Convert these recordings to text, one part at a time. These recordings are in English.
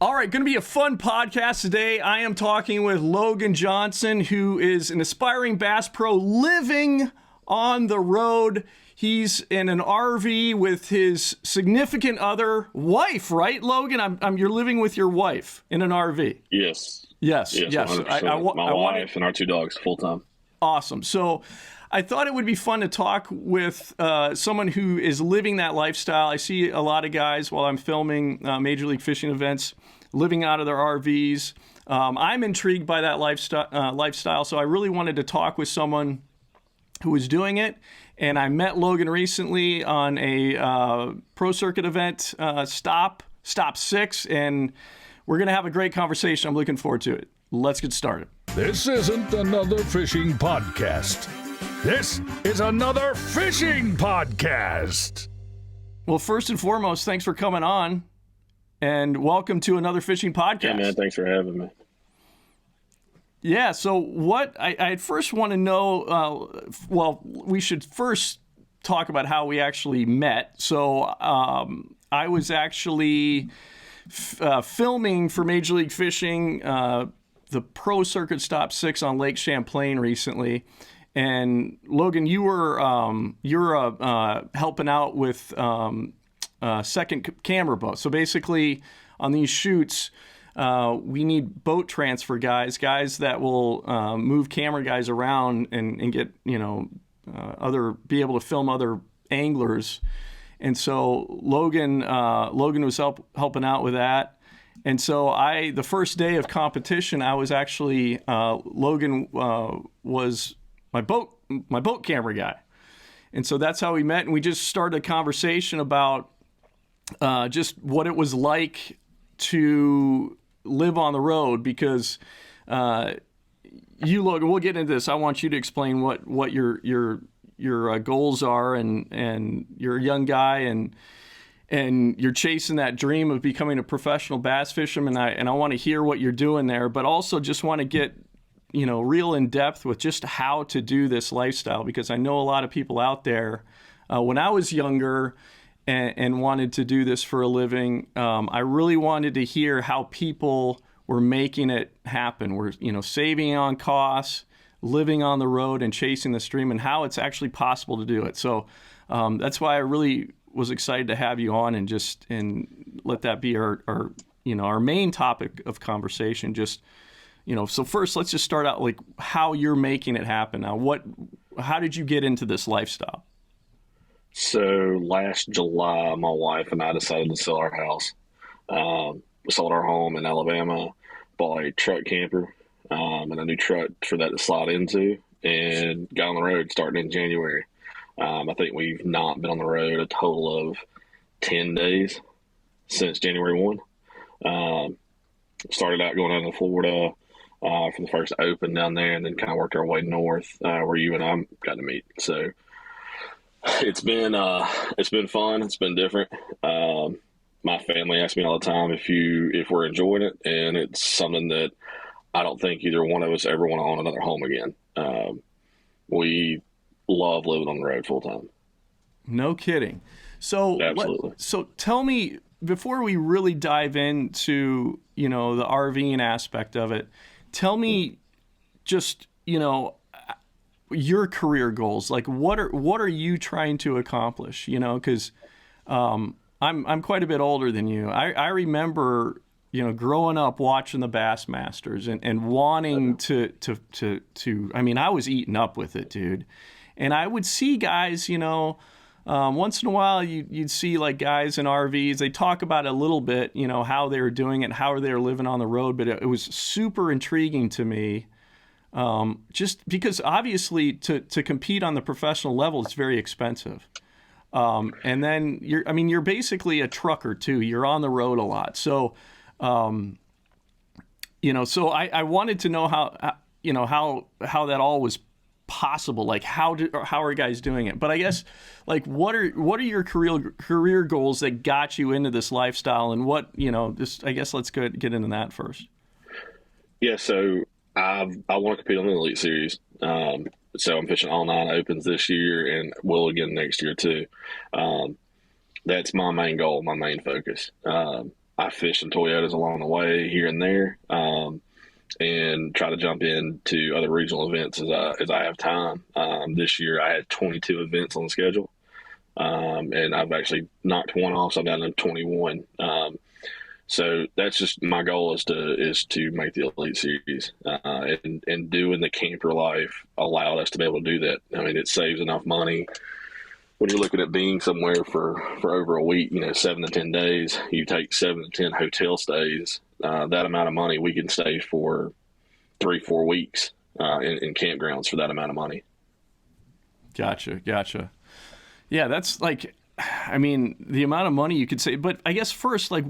All right, going to be a fun podcast today. I am talking with Logan Johnson, who is an aspiring bass pro living on the road. He's in an RV with his significant other, wife, right, Logan? You're living with your wife in an RV. Yes. Yes. 100%. My wife and our 2 dogs full time. Awesome. So I thought it would be fun to talk with someone who is living that lifestyle. I see a lot of guys while I'm filming Major League Fishing events living out of their RVs. I'm intrigued by that lifestyle, so I really wanted to talk with someone who was doing it. And I met Logan recently on a pro circuit event, Stop 6, and we're going to have a great conversation. I'm looking forward to it. Let's get started. This isn't another fishing podcast. This is another fishing podcast. Well, first and foremost, thanks for coming on, and welcome to another fishing podcast. Yeah, man, thanks for having me. Yeah, so what I first want to know, we should first talk about how we actually met. So I was actually filming for Major League Fishing, the Pro Circuit Stop 6 on Lake Champlain recently. And Logan, you're helping out with second camera boat. So basically on these shoots, we need boat transfer guys that will move camera guys around and get, be able to film other anglers. And so Logan was helping out with that. And so the first day of competition, I was actually, Logan was my boat camera guy. And so that's how we met. And we just started a conversation about just what it was like to live on the road, because Logan, we'll get into this. I want you to explain what your goals are, and you're a young guy and you're chasing that dream of becoming a professional bass fisherman. And I want to hear what you're doing there, but also just want to get real in depth with just how to do this lifestyle, because I know a lot of people out there. When I was younger and wanted to do this for a living, I really wanted to hear how people were making it happen. We're saving on costs, living on the road, and chasing the stream, and how it's actually possible to do it. So that's why I really was excited to have you on, and let that be our main topic of conversation. So first, let's just start out like how you're making it happen. Now, how did you get into this lifestyle? So last July, my wife and I decided to sell our house. We sold our home in Alabama, bought a truck camper and a new truck for that to slide into, and got on the road starting in January. I think we've not been on the road a total of 10 days since January 1. Started out going down to Florida for the first open down there, and then kind of worked our way north where you and I got to meet. So it's been fun. It's been different. My family asks me all the time if we're enjoying it, and it's something that I don't think either one of us ever want to own another home again. We love living on the road full time. No kidding. So absolutely. So tell me, before we really dive into the RVing aspect of it, tell me just your career goals. Like what are you trying to accomplish? Because I'm quite a bit older than you. I remember growing up watching the Bassmasters and wanting to I mean, I was eating up with it, dude. And I would see guys, once in a while you'd see like guys in RVs. They talk about it a little bit, how they were doing it, how they were living on the road. But it was super intriguing to me, just because obviously to compete on the professional level, it's very expensive. And then you're basically a trucker too. You're on the road a lot. So, so I wanted to know how that all was possible. Like how are guys doing it? But I guess like what are your career goals that got you into this lifestyle, and I guess let's get into that first. Yeah. So I want to compete on the Elite Series. So I'm fishing all 9 opens this year and will again next year too. That's my main goal, my main focus. I fish some Toyotas along the way here and there, and try to jump into other regional events as I have time. This year I had 22 events on the schedule, and I've actually knocked one off, so I'm down to 21. So that's just my goal is to make the Elite Series, and doing the camper life allowed us to be able to do that. I mean, it saves enough money when you're looking at being somewhere for over a week. 7 to 10 days. You take 7 to 10 hotel stays. That amount of money we can stay for 3-4 weeks in campgrounds for that amount of money. Gotcha. Yeah, that's like, I mean, the amount of money you could save. But I guess first, like,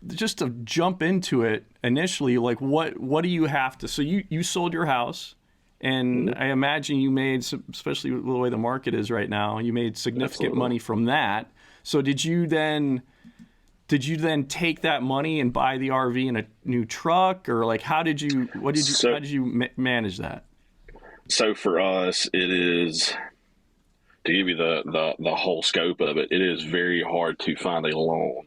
just to jump into it initially, like, what do you have to, so you sold your house, and I imagine you made, especially with the way the market is right now, you made significant money from that. So did you then take that money and buy the RV and a new truck, or like, how did you manage that? So for us, it is, to give you the whole scope of it, it is very hard to find a loan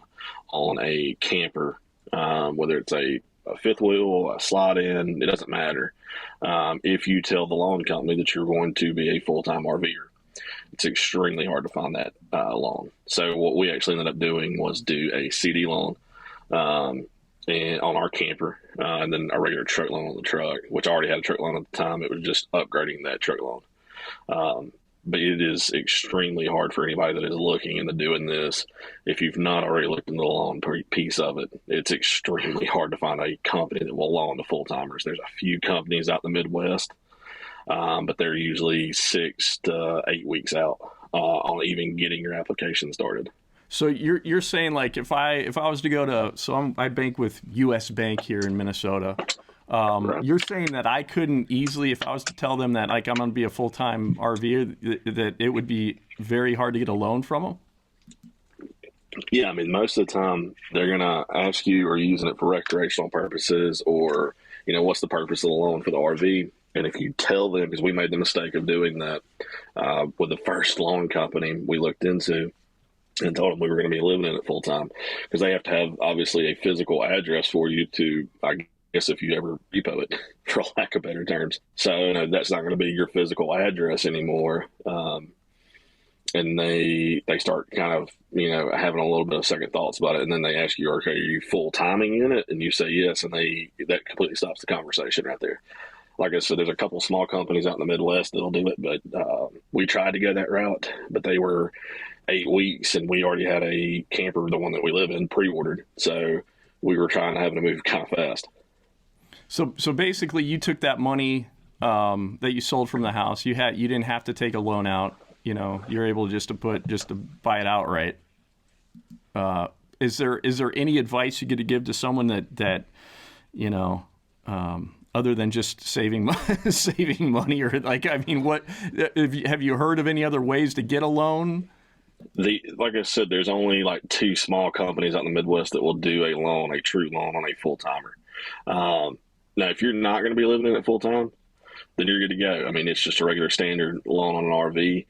on a camper, whether it's a fifth wheel, a slide-in, it doesn't matter. If you tell the loan company that you're going to be a full-time RVer, it's extremely hard to find that loan. So what we actually ended up doing was do a CD loan and on our camper, and then a regular truck loan on the truck, which I already had a truck loan at the time. It was just upgrading that truck loan. But it is extremely hard for anybody that is looking into doing this. If you've not already looked into the loan piece of it, it's extremely hard to find a company that will loan to full-timers. There's a few companies out in the Midwest, but they're usually 6 to 8 weeks out on even getting your application started. So you're saying, like, if I was to go to, I bank with U.S. Bank here in Minnesota. Right. You're saying that I couldn't easily, if I was to tell them that, like, I'm going to be a full-time RVer, that it would be very hard to get a loan from them? Yeah, I mean, most of the time they're going to ask you, are you using it for recreational purposes, or, what's the purpose of the loan for the RV? And if you tell them, because we made the mistake of doing that with the first loan company we looked into, and told them we were going to be living in it full-time, because they have to have, obviously, a physical address for you to, I guess, if you ever repo it, for lack of better terms. So that's not going to be your physical address anymore. And they start kind of, having a little bit of second thoughts about it. And then they ask you, okay, are you full-timing in it? And you say yes. And that completely stops the conversation right there. Like I said, there's a couple small companies out in the Midwest that'll do it. But we tried to go that route, but they were 8 weeks, and we already had a camper, the one that we live in, pre-ordered. So we were having to move kind of fast. So basically, you took that money that you sold from the house. You didn't have to take a loan out. You're able just to buy it outright. Is there any advice you get to give to someone that other than just saving money, or, like, I mean, what have you heard of any other ways to get a loan? Like I said, there's only like 2 small companies out in the Midwest that will do a loan, a true loan on a full-timer. Now, if you're not going to be living in it full-time, then you're good to go. I mean, it's just a regular standard loan on an RV.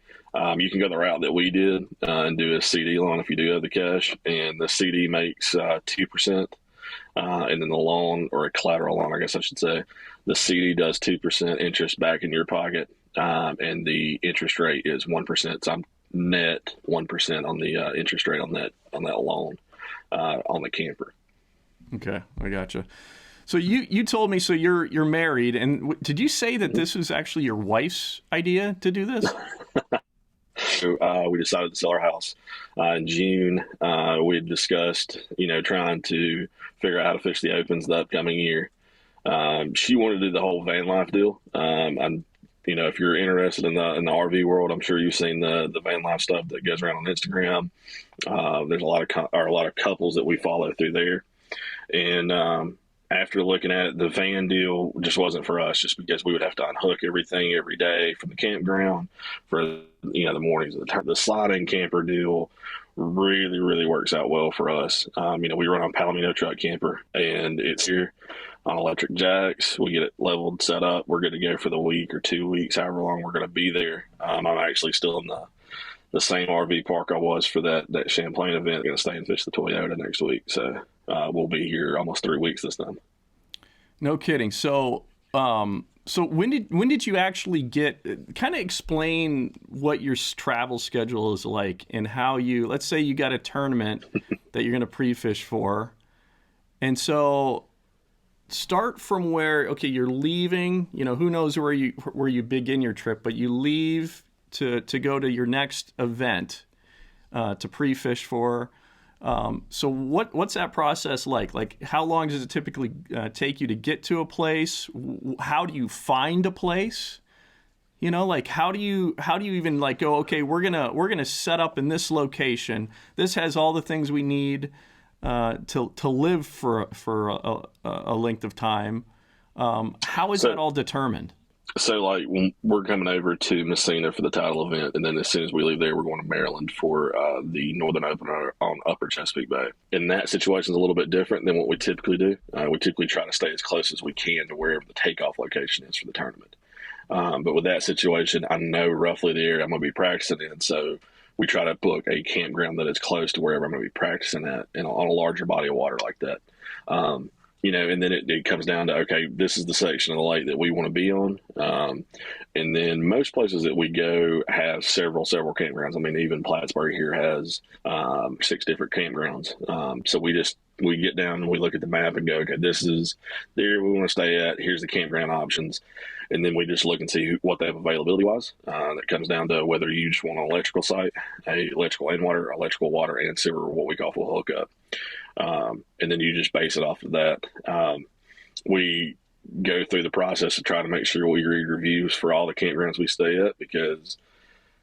You can go the route that we did and do a CD loan if you do have the cash, and the CD makes 2%, and then the loan, or a collateral loan, I guess I should say, the CD does 2% interest back in your pocket, and the interest rate is 1%. So I'm net 1% on the interest rate on that loan on the camper. Okay, I gotcha. So you told me, so you're married, and did you say that this was actually your wife's idea to do this? So we decided to sell our house in June. We had discussed, trying to figure out how to fish the opens the upcoming year. She wanted to do the whole van life deal. If you're interested in the RV world, I'm sure you've seen the van life stuff that goes around on Instagram. There's a lot of couples that we follow through there, and after looking at it, the van deal just wasn't for us, just because we would have to unhook everything every day from the campground for, the mornings. The sliding camper deal really, really works out well for us. We run on Palomino truck camper, and it's here on electric jacks. We get it leveled, set up. We're good to go for the week or 2 weeks, however long we're going to be there. I'm actually still in the same RV park I was for that Champlain event. Going to stay and fish the Toyota next week. So we'll be here almost 3 weeks this time. No kidding. So, so when did you actually get? Kind of explain what your travel schedule is like and how you. Let's say you got a tournament that you're going to pre-fish for, and so start from where. Okay, you're leaving. You know, who knows where you begin your trip, but you leave to go to your next event to pre-fish for. So what's that process like? Like, how long does it typically take you to get to a place? How do you find a place? You know, like how do you even like go, okay, we're gonna set up in this location. This has all the things we need to live for a length of time. How is that all determined? So, like, when we're coming over to Messina for the title event, and then as soon as we leave there, we're going to Maryland for the Northern Opener on Upper Chesapeake Bay. And that situation is a little bit different than what we typically do. We typically try to stay as close as we can to wherever the takeoff location is for the tournament. But with that situation, I know roughly the area I'm going to be practicing in, so we try to book a campground that is close to wherever I'm going to be practicing at, and on a larger body of water like that. You know, and then it comes down to, okay, this is the section of the lake that we want to be on. And then most places that we go have several campgrounds. I mean, even Plattsburgh here has 6 different campgrounds. So we get down and we look at the map and go, okay, this is the area we want to stay at. Here's the campground options. And then we just look and see what they have availability-wise. That comes down to whether you just want an electrical site, electrical and water, and sewer, what we call full hookup. And then you just base it off of that. We go through the process to try to make sure we read reviews for all the campgrounds we stay at, because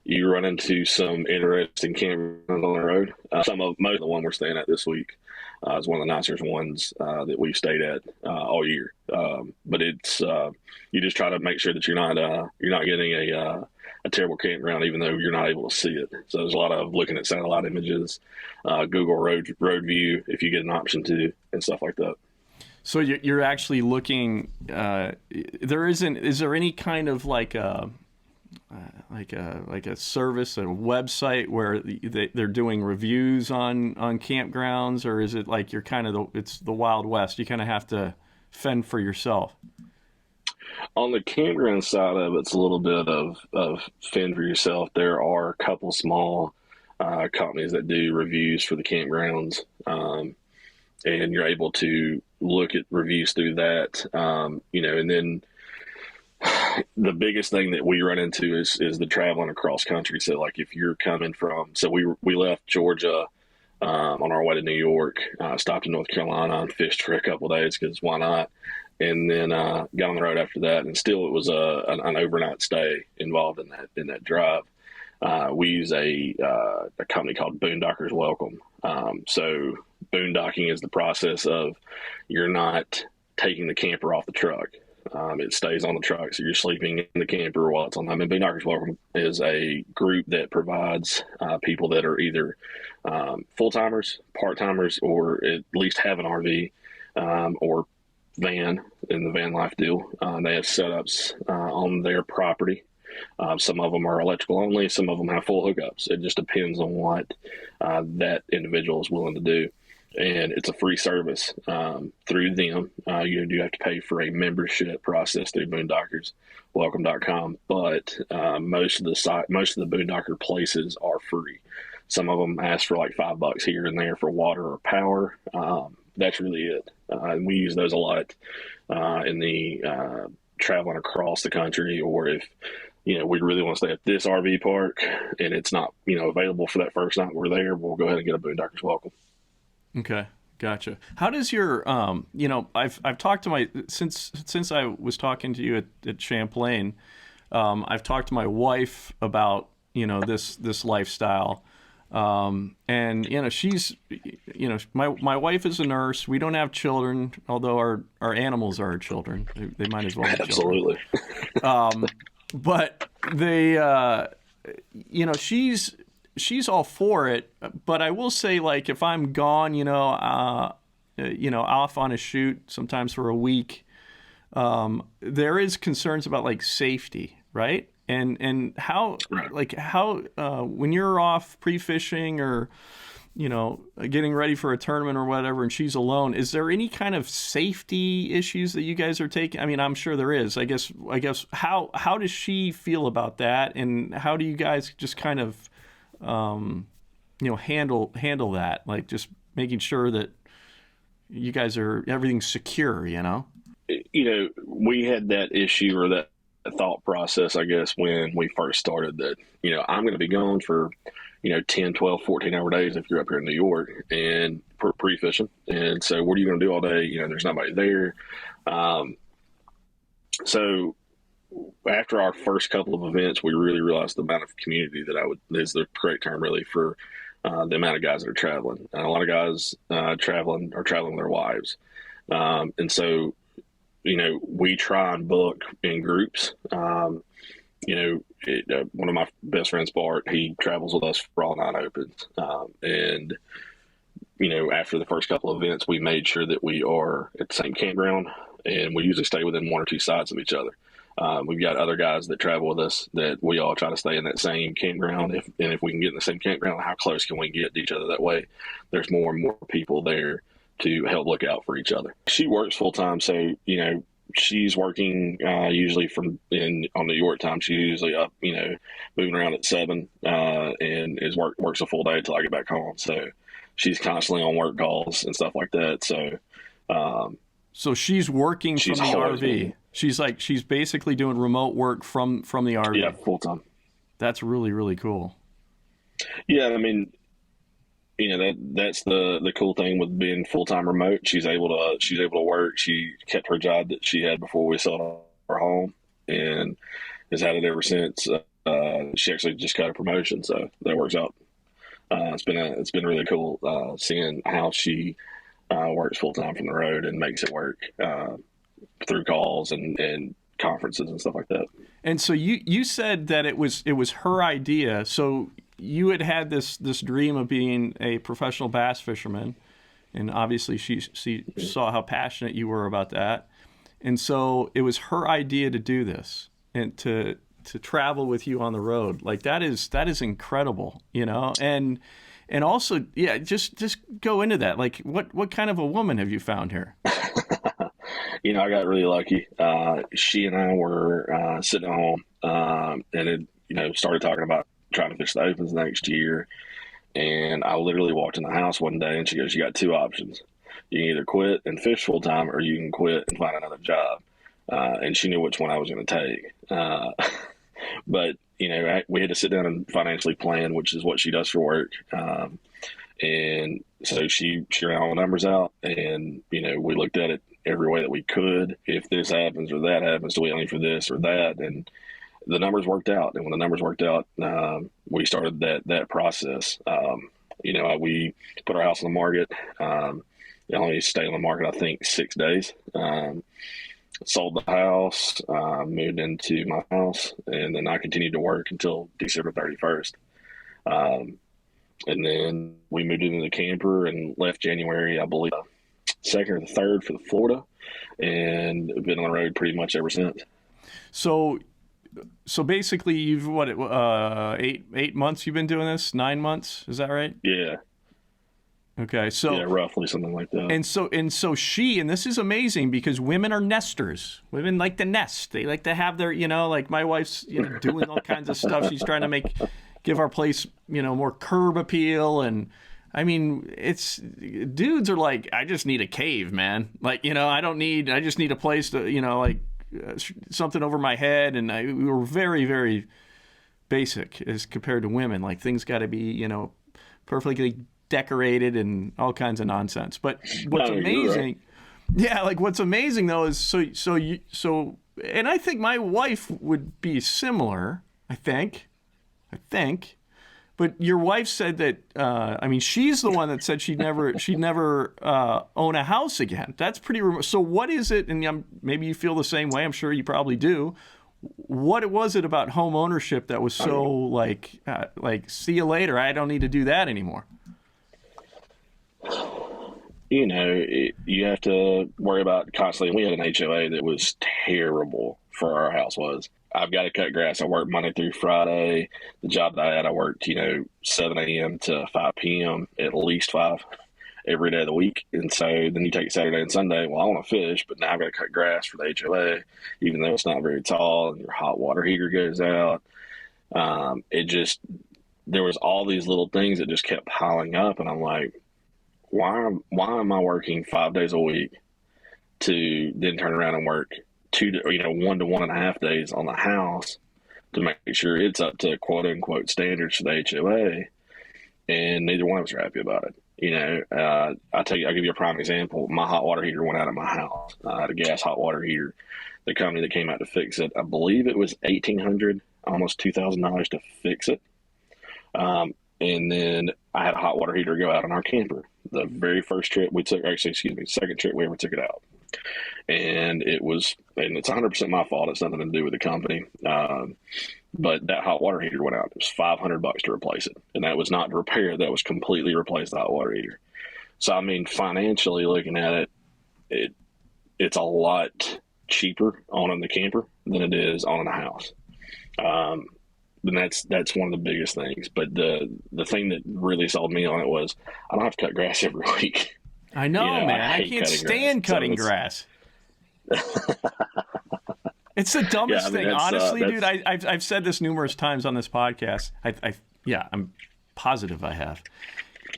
you run into some interesting campgrounds on the road. Most of the one we're staying at this week is one of the nicest ones that we've stayed at all year. But it's you just try to make sure that you're not getting a terrible campground, even though you're not able to see it. So there's a lot of looking at satellite images, Google road view if you get an option to, and stuff like that. So you're actually looking. Is there any kind of like a service, a website where they're doing reviews on campgrounds, or is it like you're kind of it's the Wild West? You kind of have to fend for yourself. On the campground side of it, it's a little bit of fend for yourself. There are a couple small companies that do reviews for the campgrounds, and you're able to look at reviews through that. You know, and then the biggest thing that we run into is the traveling across country. So, like, if you're coming from, so we left Georgia on our way to New York, stopped in North Carolina and fished for a couple of days because why not? And then got on the road after that, and still it was an overnight stay involved in that drive. We use a company called Boondockers Welcome. So boondocking is the process of you're not taking the camper off the truck. It stays on the truck, so you're sleeping in the camper while it's on. I mean, Boondockers Welcome is a group that provides people that are either full-timers, part-timers, or at least have an RV or van in the van life deal. They have setups on their property. Some of them are electrical only. Some of them have full hookups. It just depends on what that individual is willing to do. And it's a free service through them. You do have to pay for a membership process through boondockerswelcome.com, but most of the Boondocker places are free. Some of them ask for like $5 here and there for water or power. That's really it. And we use those a lot in the traveling across the country, or if we really want to stay at this RV park and it's not available for that first night we're there, we'll go ahead and get a Boondockers Welcome. Okay, gotcha. How does your I've talked to since I was talking to you at Champlain, I've talked to my wife about this lifestyle, and she's my wife is a nurse. We don't have children, although our animals are our children. They might as well be absolutely. But they she's all for it, but I will say, like, if I'm gone, off on a shoot, sometimes for a week, there is concerns about like safety, right? And how, like how, when you're off pre-fishing or, you know, getting ready for a tournament or whatever, and she's alone, is there any kind of safety issues that you guys are taking? I mean, I'm sure there is. I guess how does she feel about that, and how do you guys just kind of, you know, handle that, like just making sure that you guys are everything's secure, you know? You know, we had that issue or that thought process, I guess, when we first started that, you know, I'm going to be gone for, you know, 10, 12, 14-hour days if you're up here in New York and pre-fishing. And so what are you going to do all day? You know, there's nobody there. So after our first couple of events, we really realized the amount of community that is the correct term really for the amount of guys that are traveling. And a lot of guys traveling with their wives. And so, you know, we try and book in groups. You know, one of my best friends, Bart, he travels with us for all 9 opens. And, you know, after the first couple of events, we made sure that we are at the same campground, and we usually stay within 1 or 2 sides of each other. We've got other guys that travel with us that we all try to stay in that same campground. If we can get in the same campground, how close can we get to each other? That way there's more and more people there to help look out for each other. She works full time, so, you know, she's working usually on New York time. She's usually up, you know, moving around at 7 and works a full day until I get back home. So she's constantly on work calls and stuff like that. So she's working from the RV. She's basically doing remote work from the RV. Yeah, full time. That's really, really cool. Yeah, I mean, you know, that's the cool thing with being full time remote. She's able to work. She kept her job that she had before we sold our home, and has had it ever since. She actually just got a promotion, so that works out. It's been really cool seeing how she works full time from the road and makes it work through calls and conferences and stuff like that. And so you said that it was her idea. So you had this dream of being a professional bass fisherman, and obviously she saw how passionate you were about that, and so it was her idea to do this and to travel with you on the road. Like that is incredible, you know. And also, yeah, just go into that. Like what kind of a woman have you found here? You know, I got really lucky. She and I were sitting at home and it, you know, started talking about trying to fish the opens next year. And I literally walked in the house one day and she goes, "You got 2 options. You can either quit and fish full time, or you can quit and find another job." And she knew which one I was going to take. But, you know, we had to sit down and financially plan, which is what she does for work. And so she ran all the numbers out, and, you know, we looked at it every way that we could. If this happens or that happens, do we aim for this or that? And the numbers worked out. And when the numbers worked out, we started that process. You know, we put our house on the market. It only stayed on the market, I think, 6 days. Sold the house, moved into my house, and then I continued to work until December 31st. And then we moved into the camper and left January, I believe, 2nd or the 3rd for Florida, and been on the road pretty much ever since. So basically, you've 8 months you've been doing this? 9 months, is that right? Yeah. Okay, so yeah, roughly something like that. And so she, and this is amazing because women are nesters. Women like to nest. They like to have their, you know, like my wife's, you know, doing all kinds of stuff. She's trying to give our place, you know, more curb appeal. And I mean, dudes are like, I just need a cave, man. Like, you know, I just need a place to, you know, like something over my head. And we were very, very basic as compared to women. Like things got to be, you know, perfectly decorated and all kinds of nonsense. But what's amazing, yeah, like what's amazing though is so, and I think my wife would be similar. I think, but your wife said that. I mean, she's the one that said she'd never own a house again. That's pretty. So what is it? And maybe you feel the same way. I'm sure you probably do. What was it about home ownership that was so like see you later? I don't need to do that anymore. You know, you have to worry about constantly. We had an HOA that was terrible for our house was. I've got to cut grass. I work Monday through Friday. The job that I had, I worked, 7 a.m. to 5 p.m., at least 5 every day of the week. And so then you take Saturday and Sunday. Well, I want to fish, but now I've got to cut grass for the HOA, even though it's not very tall, and your hot water heater goes out. There was all these little things that just kept piling up. And I'm like, why am I working 5 days a week to then turn around and work 1 to 1.5 days on the house to make sure it's up to quote unquote standards for the HOA, and neither one of us are happy about it. I'll give you a prime example. My hot water heater went out of my house. I had a gas hot water heater. The company that came out to fix it, I believe it was $1,800, almost $2,000 to fix it. And then I had a hot water heater go out on our camper. The very first trip we took, second trip we ever took it out. And it's 100% my fault. It's nothing to do with the company. But that hot water heater went out. It was $500 to replace it. And that was not to repair it. That was completely replace the hot water heater. So, I mean, financially looking at it, it's a lot cheaper owning the camper than it is owning a house. And that's one of the biggest things. But the thing that really sold me on it was I don't have to cut grass every week. I know, man. I can't stand cutting grass. It's the dumbest thing. Honestly, dude, I've said this numerous times on this podcast. I'm positive I have.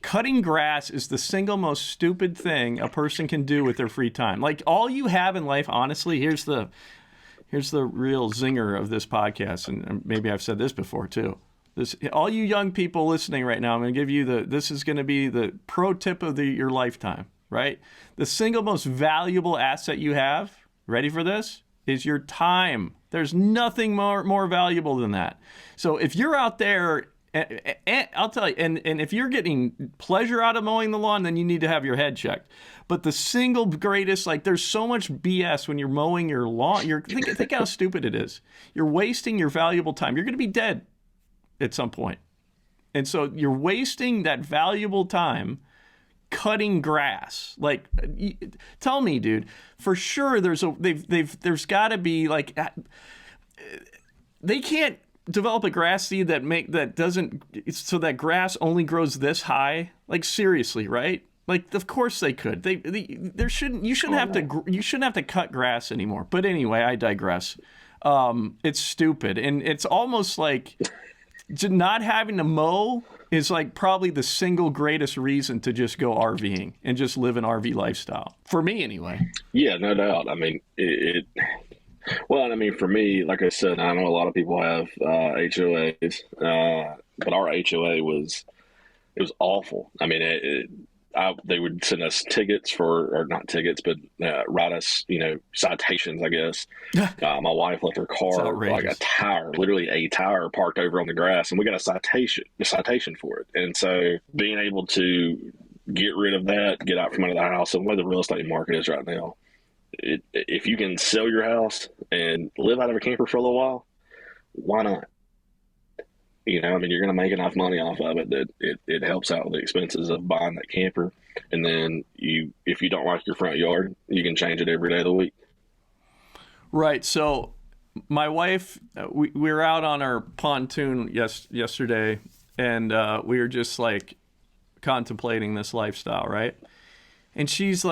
Cutting grass is the single most stupid thing a person can do with their free time. Like, all you have in life, honestly, here's the real zinger of this podcast, and maybe I've said this before too. All you young people listening right now, I'm going to give you this is going to be the pro tip of your lifetime, right? The single most valuable asset you have, ready for this, is your time. There's nothing more valuable than that. So if you're out there, and I'll tell you, and if you're getting pleasure out of mowing the lawn, then you need to have your head checked. But the single greatest, there's so much BS when you're mowing your lawn. Think how stupid it is. You're wasting your valuable time. You're going to be dead at some point. And so you're wasting that valuable time cutting grass. Tell me, dude, for sure there's got to be they can't develop a grass seed that doesn't, so that grass only grows this high. Seriously, right? Of course they could. You shouldn't have to cut grass anymore. But anyway, I digress. It's stupid, and it's almost like not having to mow is probably the single greatest reason to just go RVing and just live an RV lifestyle. For me, anyway. Yeah, no doubt. I mean, for me, like I said, I know a lot of people have HOAs, but our HOA was awful. I mean, they would send us tickets not tickets, but write us, citations, I guess. My wife left her car, literally a tire parked over on the grass, and we got a citation for it. And so being able to get rid of that, get out from under the house, and where the real estate market is right now, if you can sell your house and live out of a camper for a little while, why not? You're going to make enough money off of it that it helps out with the expenses of buying that camper. And then if you don't like your front yard, you can change it every day of the week. Right. So my wife, we were out on our pontoon yesterday, and we were just contemplating this lifestyle, right? And she's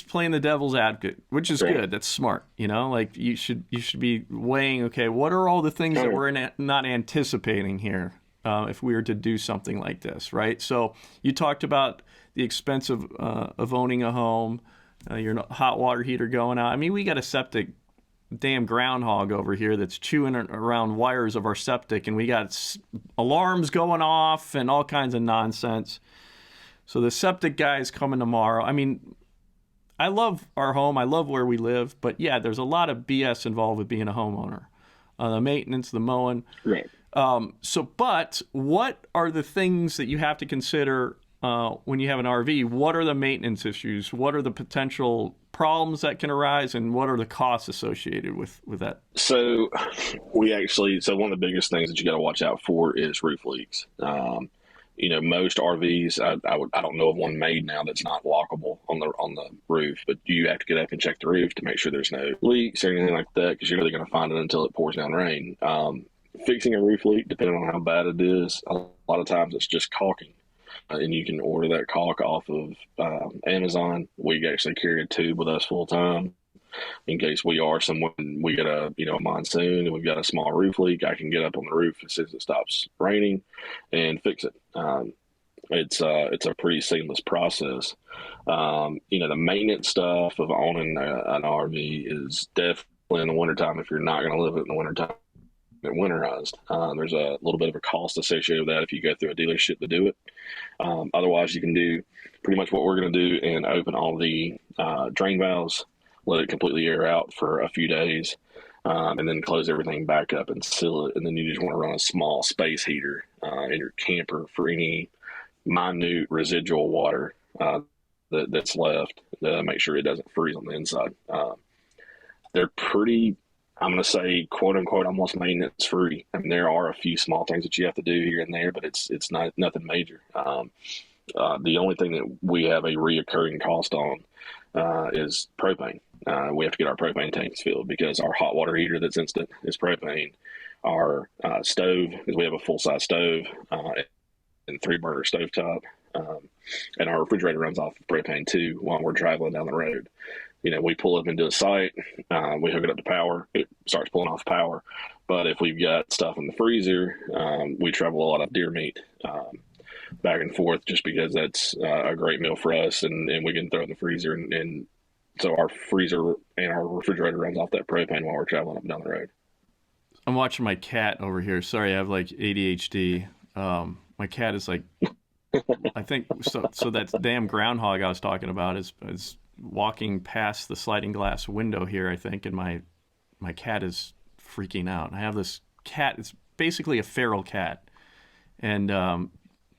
playing the devil's advocate, which is good. That's smart. You should be weighing, okay, what are all the things that we're not anticipating here if we were to do something like this, right? So you talked about the expense of owning a home, your hot water heater going out. I mean, we got a septic damn groundhog over here that's chewing around wires of our septic, and we got alarms going off and all kinds of nonsense. So the septic guy is coming tomorrow. I mean, I love our home. I love where we live. But, yeah, there's a lot of BS involved with being a homeowner. The maintenance, the mowing. Right. But what are the things that you have to consider when you have an RV? What are the maintenance issues? What are the potential problems that can arise? And what are the costs associated with that? So one of the biggest things that you got to watch out for is roof leaks. most RVs, I don't know of one made now that's not lockable on the roof, but you have to get up and check the roof to make sure there's no leaks or anything like that, because you're really going to find it until it pours down rain. Fixing a roof leak, depending on how bad it is, a lot of times it's just caulking. And you can order that caulk off of Amazon. We actually carry a tube with us full time in case we are somewhere and we get a monsoon and we've got a small roof leak. I can get up on the roof as soon as it stops raining and fix it. It's a pretty seamless process. The maintenance stuff of owning an RV is definitely in the wintertime. If you're not going to live it in the wintertime, winterized. There's a little bit of a cost associated with that if you go through a dealership to do it. Otherwise, you can do pretty much what we're going to do and open all the drain valves, let it completely air out for a few days, and then close everything back up and seal it. And then you just want to run a small space heater in your camper for any minute residual water that's left to make sure it doesn't freeze on the inside. They're pretty, I'm going to say, quote unquote, almost maintenance free. I mean, there are a few small things that you have to do here and there, but it's not nothing major. The only thing that we have a reoccurring cost on is propane. We have to get our propane tanks filled because our hot water heater that's instant is propane. Our stove, because we have a full size stove and 3-burner stovetop, and our refrigerator runs off of propane too while we're traveling down the road. We pull up into a site, we hook it up to power, it starts pulling off power. But if we've got stuff in the freezer, we travel a lot of deer meat back and forth just because that's a great meal for us, and we can throw it in the freezer. And so our freezer and our refrigerator runs off that propane while we're traveling up and down the road. I'm watching my cat over here. Sorry, I have like ADHD. My cat is like, I think, so that damn groundhog I was talking about is walking past the sliding glass window here, I think, and my cat is freaking out. I have this cat, it's basically a feral cat, and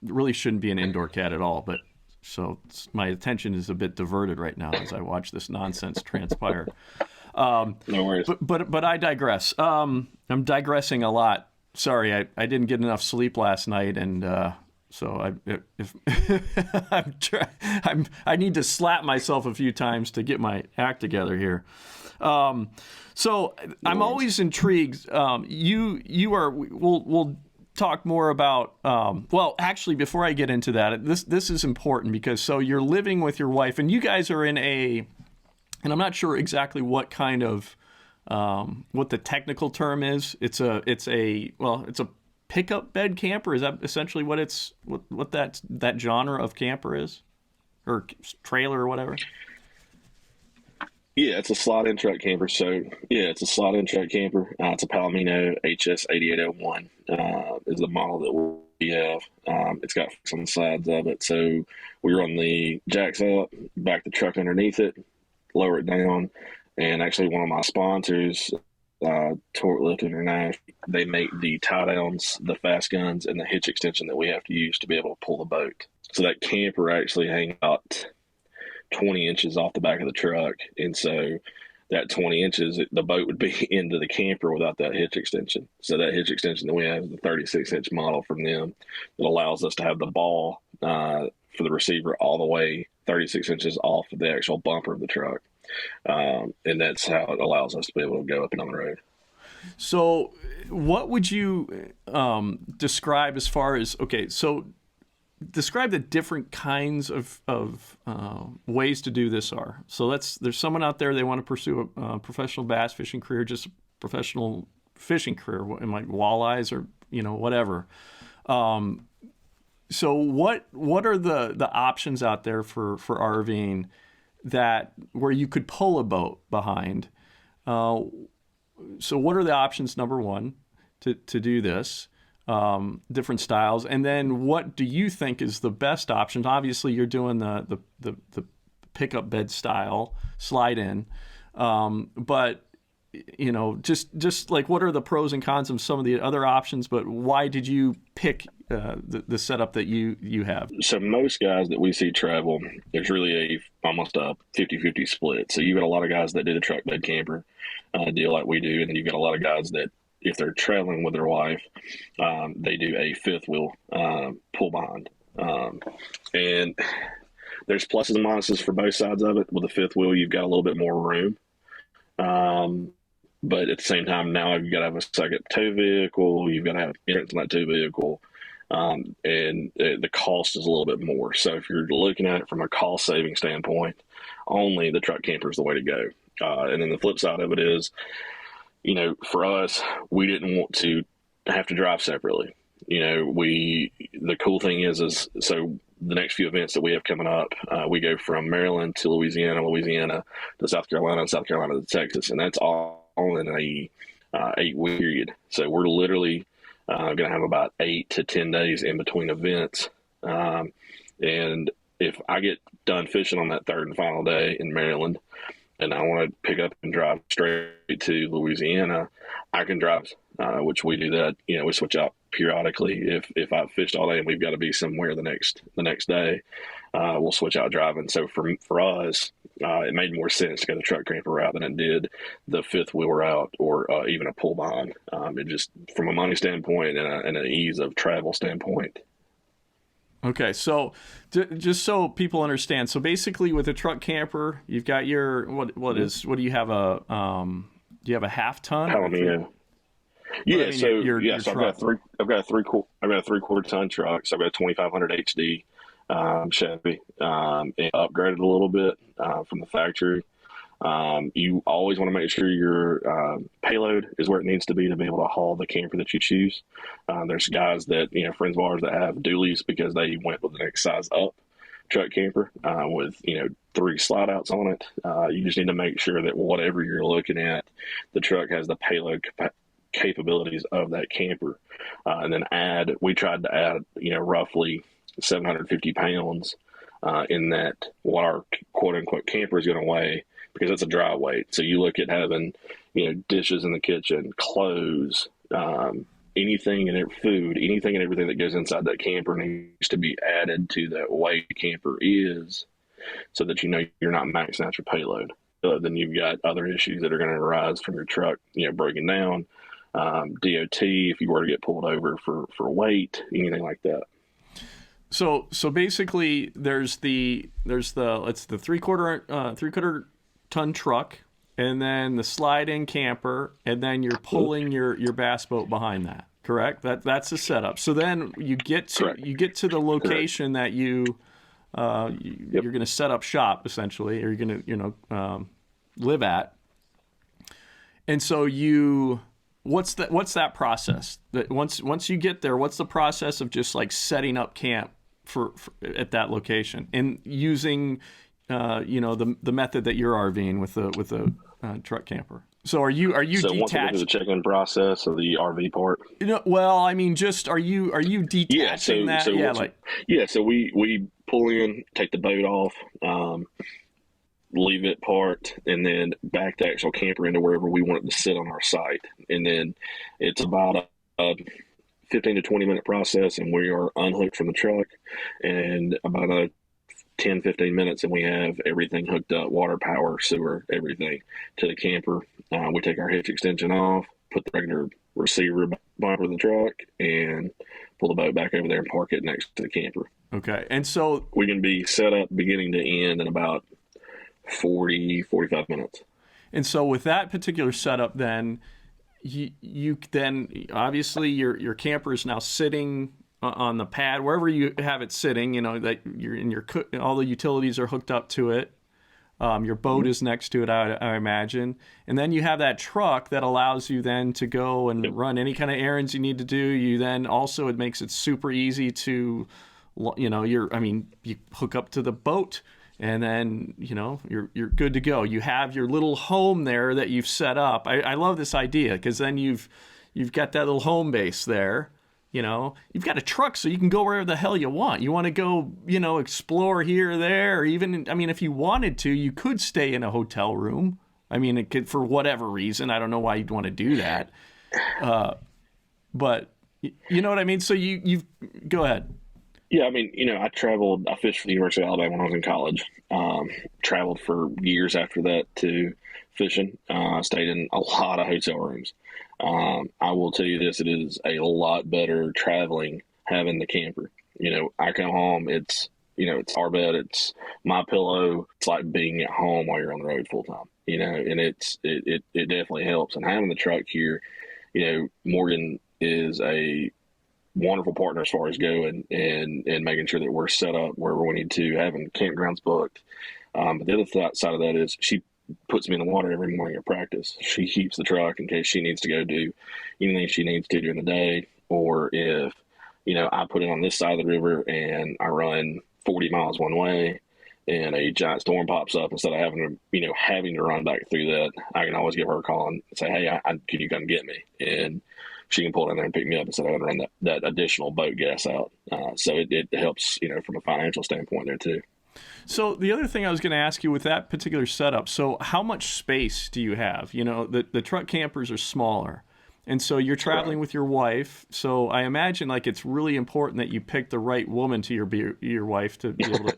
really shouldn't be an indoor cat at all, but so my attention is a bit diverted right now as I watch this nonsense transpire. No worries. But I digress. I'm digressing a lot. Sorry, I didn't get enough sleep last night, and so I need to slap myself a few times to get my act together here. So I'm always intrigued. We'll talk more about. Well, actually, before I get into that, this is important because so you're living with your wife, and you guys are in and I'm not sure exactly what kind of what the technical term is. It's a pickup bed camper. Is that essentially what that genre of camper is, or trailer or whatever? Yeah, it's a slide-in truck camper. So yeah, it's a slide-in truck camper. It's a Palomino HS8801 is the model that we have. It's got on the sides of it. So we run the jacks up, back the truck underneath it, lower it down, and actually one of my sponsors, Torque Lift International, they make the tie downs, the fast guns, and the hitch extension that we have to use to be able to pull the boat. So that camper actually hangs out 20 inches off the back of the truck, and so that 20 inches, the boat would be into the camper without that hitch extension. So that hitch extension that we have is the 36-inch model from them that allows us to have the ball for the receiver all the way 36 inches off of the actual bumper of the truck. And that's how it allows us to be able to go up and down the road. So what would you describe as far as, describe the different kinds of ways to do this are. So there's someone out there, they want to pursue a professional bass fishing career, just a professional fishing career, like walleyes or, whatever. So what are the options out there for RVing where you could pull a boat behind? So what are the options, number one, to do this? Different styles, and then what do you think is the best option? Obviously, you're doing the pickup bed style slide in, but just like what are the pros and cons of some of the other options? But why did you pick the setup that you have? So most guys that we see travel, there's really almost a 50-50 split. So you've got a lot of guys that do the truck bed camper deal like we do, and then you've got a lot of guys that if they're traveling with their wife, they do a fifth wheel pull behind. And there's pluses and minuses for both sides of it. With the fifth wheel, you've got a little bit more room. But at the same time, now you've got to have a second tow vehicle. You've got to have entrance in that tow vehicle. And the cost is a little bit more. So if you're looking at it from a cost saving standpoint, only the truck camper is the way to go. And then the flip side of it is, for us, we didn't want to have to drive separately. The cool thing is so the next few events that we have coming up, we go from Maryland to Louisiana to South Carolina, and South Carolina to Texas. And that's all in a 8-week period. So we're literally going to have about 8 to 10 days in between events. And if I get done fishing on that third and final day in Maryland, and I want to pick up and drive straight to Louisiana, I can drive, which we do that. We switch out periodically. If I've fished all day and we've got to be somewhere the next day, we'll switch out driving. So for us, it made more sense to go the truck camper route than it did the fifth wheel route or even a pull behind. It just, from a money standpoint and an ease of travel standpoint. Okay, so just so people understand, so basically with a truck camper, you've got your what do you have do you have a half ton? Palomino. Yeah, so I've got a 3/4 ton truck. So I've got a 2500 HD Chevy, and upgraded a little bit from the factory. You always want to make sure your payload is where it needs to be to able to haul the camper that you choose. There's guys that, friends of ours that have dualies because they went with the next size up truck camper with, 3 slide outs on it. You just need to make sure that whatever you're looking at, the truck has the payload capabilities of that camper. And then we tried to add, roughly 750 pounds in that what our quote unquote camper is going to weigh, because it's a dry weight. So you look at having, dishes in the kitchen, clothes, anything and food, anything and everything that goes inside that camper needs to be added to that weight the camper is, so that you're not maxing out your payload. Then you've got other issues that are going to arise from your truck, breaking down, DOT, if you were to get pulled over for weight, anything like that. So basically, there's the 3/4 ton truck, and then the slide-in camper, and then you're pulling your bass boat behind that. Correct? That's the setup. So then you get to the location that you're going to set up shop essentially, or you're going to live at. And so what's that process? That once you get there, what's the process of just like setting up camp for at that location and using the method that you're RVing with a truck camper? So are you so detached? Once we get to the check-in process of the RV part? Well, I mean, just are you detaching that? So we pull in, take the boat off, leave it parked, and then back the actual camper into wherever we want it to sit on our site. And then it's about a 15 to 20 minute process, and we are unhooked from the truck, and about a 10, 15 minutes, and we have everything hooked up, water, power, sewer, everything to the camper. We take our hitch extension off, put the regular receiver bumper of the truck, and pull the boat back over there and park it next to the camper. Okay. And so we can be set up beginning to end in about 45 minutes. And so with that particular setup, then you then obviously your camper is now sitting on the pad wherever you have it sitting. That you're in all the utilities are hooked up to it. Your boat is next to it, I imagine, and then you have that truck that allows you then to go and run any kind of errands you need to do. You then also, it makes it super easy to, you hook up to the boat. And then, you're good to go. You have your little home there that you've set up. I love this idea because then you've got that little home base there. You've got a truck so you can go wherever the hell you want. You want to go, explore here or there, or even, if you wanted to, you could stay in a hotel room. It could, for whatever reason. I don't know why you'd want to do that. But you know what I mean? So you go ahead. Yeah, I mean, I fished for the University of Alabama when I was in college. Traveled for years after that to fishing. Stayed in a lot of hotel rooms. I will tell you this, it is a lot better traveling having the camper. I come home, it's our bed, it's my pillow. It's like being at home while you're on the road full time, and it definitely helps. And having the truck here, Morgan is a wonderful partner as far as going and making sure that we're set up where we need to, having campgrounds booked. But the other side of that is she puts me in the water every morning at practice. She keeps the truck in case she needs to go do anything she needs to during the day, or if I put it on this side of the river and I run 40 miles one way and a giant storm pops up, instead of having to run back through that, I can always give her a call and say, hey, can you come get me? And she can pull in there and pick me up instead of having to run that additional boat gas out. So it helps, from a financial standpoint there too. So the other thing I was going to ask you with that particular setup, so how much space do you have? The truck campers are smaller. And so you're traveling with your wife. So I imagine it's really important that you pick the right woman to your wife to be able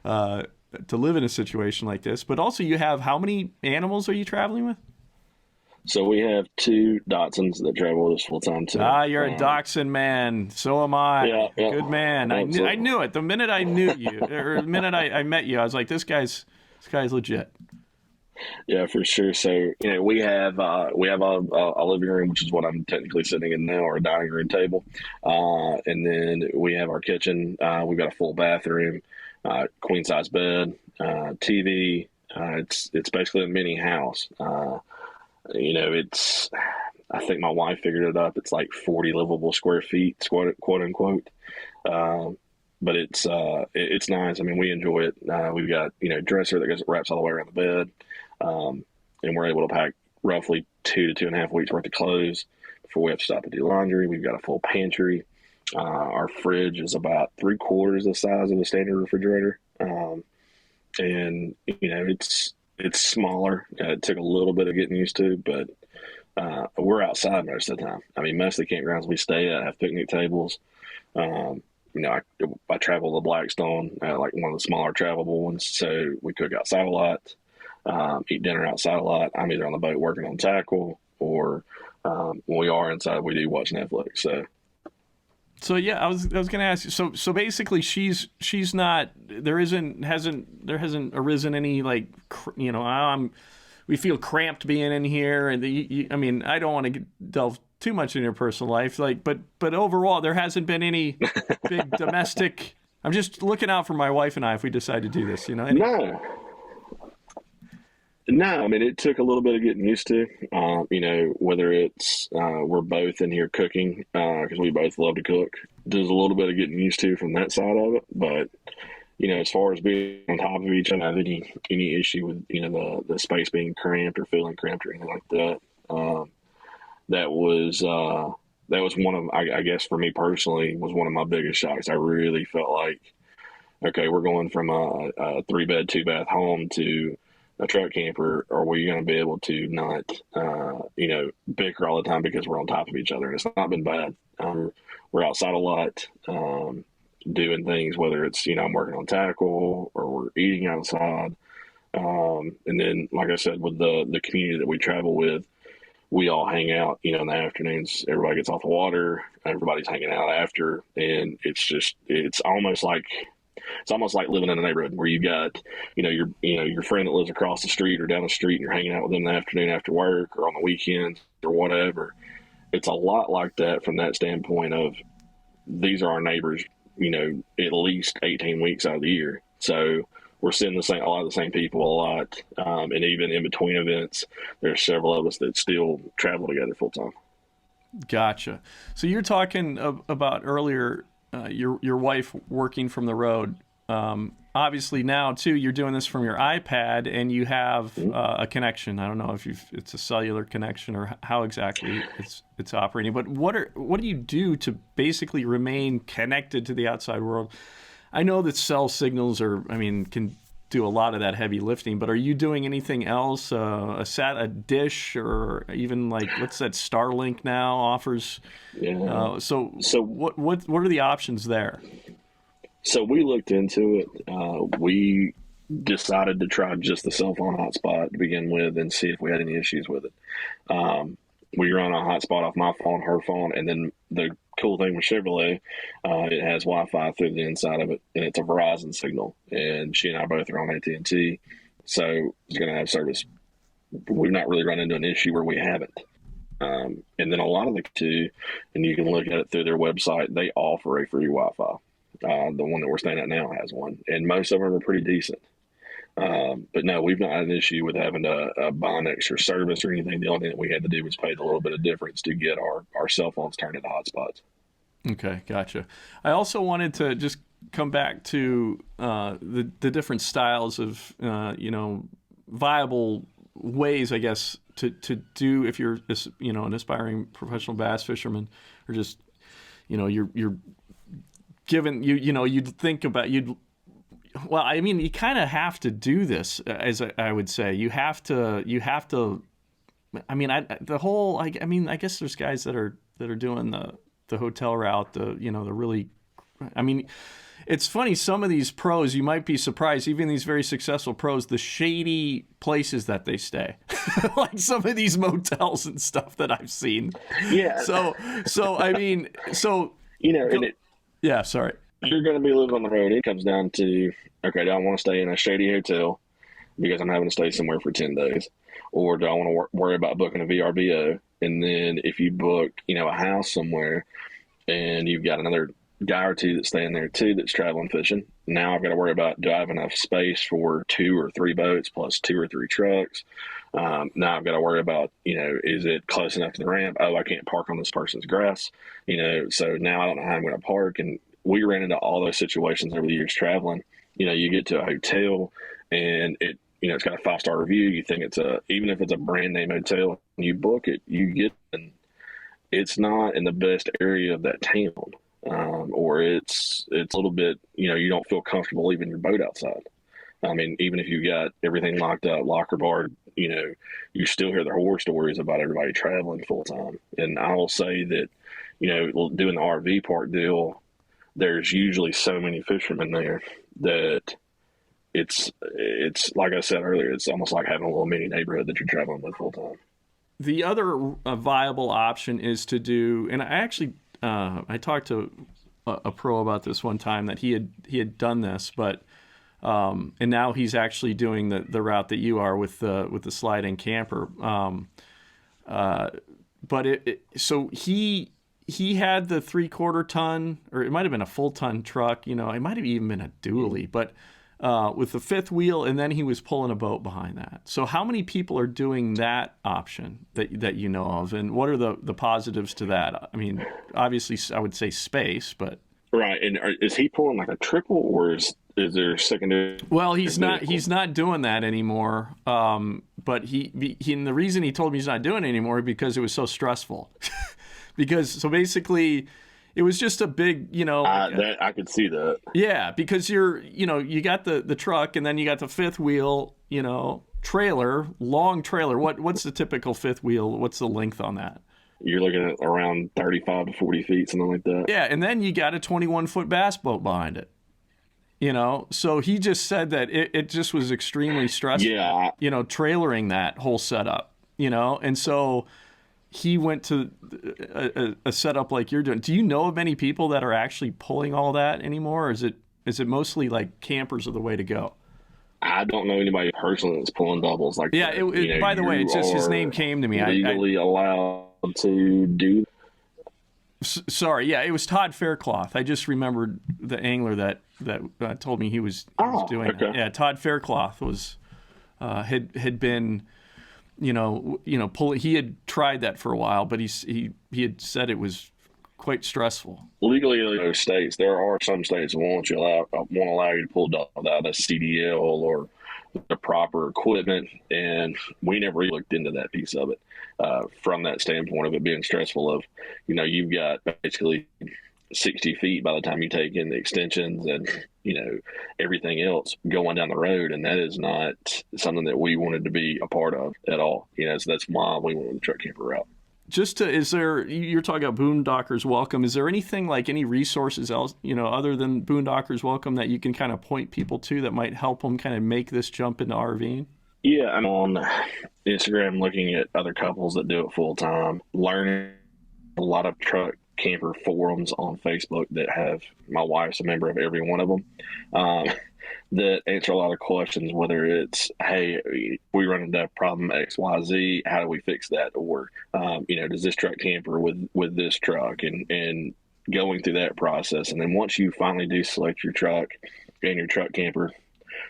to, to live in a situation like this. But also you have, how many animals are you traveling with? So we have 2 dachshunds that travel with us full time too. You're a dachshund man. So am I. Yeah. Good man. I knew it. The minute I knew you, or the minute I met you, I was like, this guy's legit. Yeah, for sure. So, we have a living room, which is what I'm technically sitting in now, or a dining room table. And then we have our kitchen. We've got a full bathroom, queen size bed, TV. It's basically a mini house. I think my wife figured it up. It's like 40 livable square feet, quote unquote. But it's nice. I mean, we enjoy it. We've got, dresser that wraps all the way around the bed. And we're able to pack roughly 2 to 2.5 weeks worth of clothes before we have to stop and do laundry. We've got a full pantry. Our fridge is about 3/4 the size of a standard refrigerator. And it's smaller. It took a little bit of getting used to, but we're outside most of the time. I mean, most of the campgrounds we stay at have picnic tables. I travel to Blackstone, like one of the smaller travelable ones, so we cook outside a lot, eat dinner outside a lot. I'm either on the boat working on tackle, or when we are inside, we do watch Netflix. So yeah, I was going to ask you. So basically, she's not. There hasn't arisen any we feel cramped being in here, and I mean, I don't want to delve too much into your personal life, but overall, there hasn't been any big domestic. I'm just looking out for my wife and I if we decide to do this, No, I mean, it took a little bit of getting used to, whether it's we're both in here cooking because we both love to cook. There's a little bit of getting used to from that side of it. But, as far as being on top of each other, I don't have any issue with, the space being cramped or feeling cramped or anything like that. That was one of, I guess for me personally, was one of my biggest shocks. I really felt like, okay, we're going from a 3-bed, 2-bath home to a truck camper. Are we going to be able to not, bicker all the time because we're on top of each other? And it's not been bad. We're outside a lot, doing things, whether it's, I'm working on tackle or we're eating outside. And then, like I said, with the community that we travel with, we all hang out, in the afternoons. Everybody gets off the water. Everybody's hanging out after. And it's almost like living in a neighborhood where you've got, your friend that lives across the street or down the street, and you're hanging out with them in the afternoon after work or on the weekends or whatever. It's a lot like that from that standpoint of, these are our neighbors, at least 18 weeks out of the year. So we're seeing a lot of the same people a lot. And even in between events, there's several of us that still travel together full time. Gotcha. So you're talking about earlier, your wife working from the road. Obviously now too, you're doing this from your iPad, and you have a connection. I don't know if it's a cellular connection or how exactly it's operating. But what do you do to basically remain connected to the outside world? I know that cell signals can do a lot of that heavy lifting. But are you doing anything else? A dish, or even like what's that? Starlink now offers. Yeah. So what are the options there? So we looked into it. We decided to try just the cell phone hotspot to begin with and see if we had any issues with it. We run a hotspot off my phone, her phone, and then the cool thing with Chevrolet, it has Wi-Fi through the inside of it, and it's a Verizon signal. And she and I both are on AT&T, so it's going to have service. We've not really run into an issue where we haven't. And then a lot of the two, and you can look at it through their website, they offer a free Wi-Fi. The one that we're staying at now has one, and most of them are pretty decent. But no, we've not had an issue with having to buy an extra service or anything. The only thing that we had to do was pay the little bit of difference to get our cell phones turned into hotspots. Okay, gotcha. I also wanted to just come back to the different styles of viable ways, I guess, to do if you're an aspiring professional bass fisherman, or just you're given you'd think about well, I mean, you kind of have to do this, as I would say. You have to. I mean, I guess there's guys that are doing the hotel route. The really. I mean, it's funny. Some of these pros, you might be surprised. Even these very successful pros, the shady places that they stay, like some of these motels and stuff that I've seen. Yeah. So I mean, yeah. Sorry. You're going to be living on the road. It comes down to, okay, do I want to stay in a shady hotel because I'm having to stay somewhere for 10 days? Or do I want to worry about booking a VRBO? And then if you book, a house somewhere and you've got another guy or two that's staying there too that's traveling fishing, now I've got to worry about, do I have enough space for 2 or 3 boats plus 2 or 3 trucks? Now I've got to worry about, is it close enough to the ramp? Oh, I can't park on this person's grass. So now I don't know how I'm going to park. And we ran into all those situations over the years traveling. You get to a hotel and it's got a 5-star review. You think even if it's a brand name hotel, when you book it, you get, and it's not in the best area of that town. Or it's a little bit, you don't feel comfortable leaving your boat outside. I mean, even if you got everything locked up, locker barred, you still hear the horror stories about everybody traveling full time. And I will say that, doing the RV park deal, there's usually so many fishermen there that it's like I said earlier, it's almost like having a little mini neighborhood that you're traveling with full time. The other viable option is to do, and I actually I talked to a pro about this one time that he had done this, but and now he's actually doing the route that you are with the slide-in camper. But so he had the 3/4 ton, or it might have been a full ton truck. It might have even been a dually, but with the 5th wheel, and then he was pulling a boat behind that. So how many people are doing that option that you know of, and what are the positives to that? I mean, obviously, I would say space, but right. And is he pulling like a triple, or is there secondary? Well, he's not doing that anymore. But he and the reason he told me he's not doing it anymore is because it was so stressful. So basically, it was just a big, I could see that. Yeah, because you got the truck, and then you got the 5th wheel, trailer, long trailer. What's the typical 5th wheel? What's the length on that? You're looking at around 35 to 40 feet, something like that. Yeah, and then you got a 21-foot bass boat behind it. So he just said that it just was extremely stressful. Yeah. Trailering that whole setup. And so he went to a setup like you're doing. Do you know of any people that are actually pulling all that anymore, or is it mostly like campers are the way to go? I don't know anybody personally that's pulling doubles like that. Yeah, by the way, it's just his name came to me. Legally allowed to do. Sorry, yeah, it was Todd Faircloth. I just remembered the angler that told me he was doing okay. it. Yeah, Todd Faircloth was had been. He had tried that for a while, but he had said it was quite stressful. Legally in those states, there are some states that won't allow you to pull double without a CDL or the proper equipment, and we never really looked into that piece of it from that standpoint of it being stressful. Of you've got basically 60 feet by the time you take in the extensions and, everything else going down the road. And that is not something that we wanted to be a part of at all. So that's why we went with the truck camper route. You're talking about Boondockers Welcome. Is there anything like any resources else, other than Boondockers Welcome that you can kind of point people to that might help them kind of make this jump into RVing? Yeah, I'm on Instagram looking at other couples that do it full time, learning a lot of truck camper forums on Facebook that have, my wife's a member of every one of them, that answer a lot of questions, whether it's, hey, we run into problem XYZ, how do we fix that? Or, does this truck camper with this truck, and going through that process. And then once you finally do select your truck and your truck camper,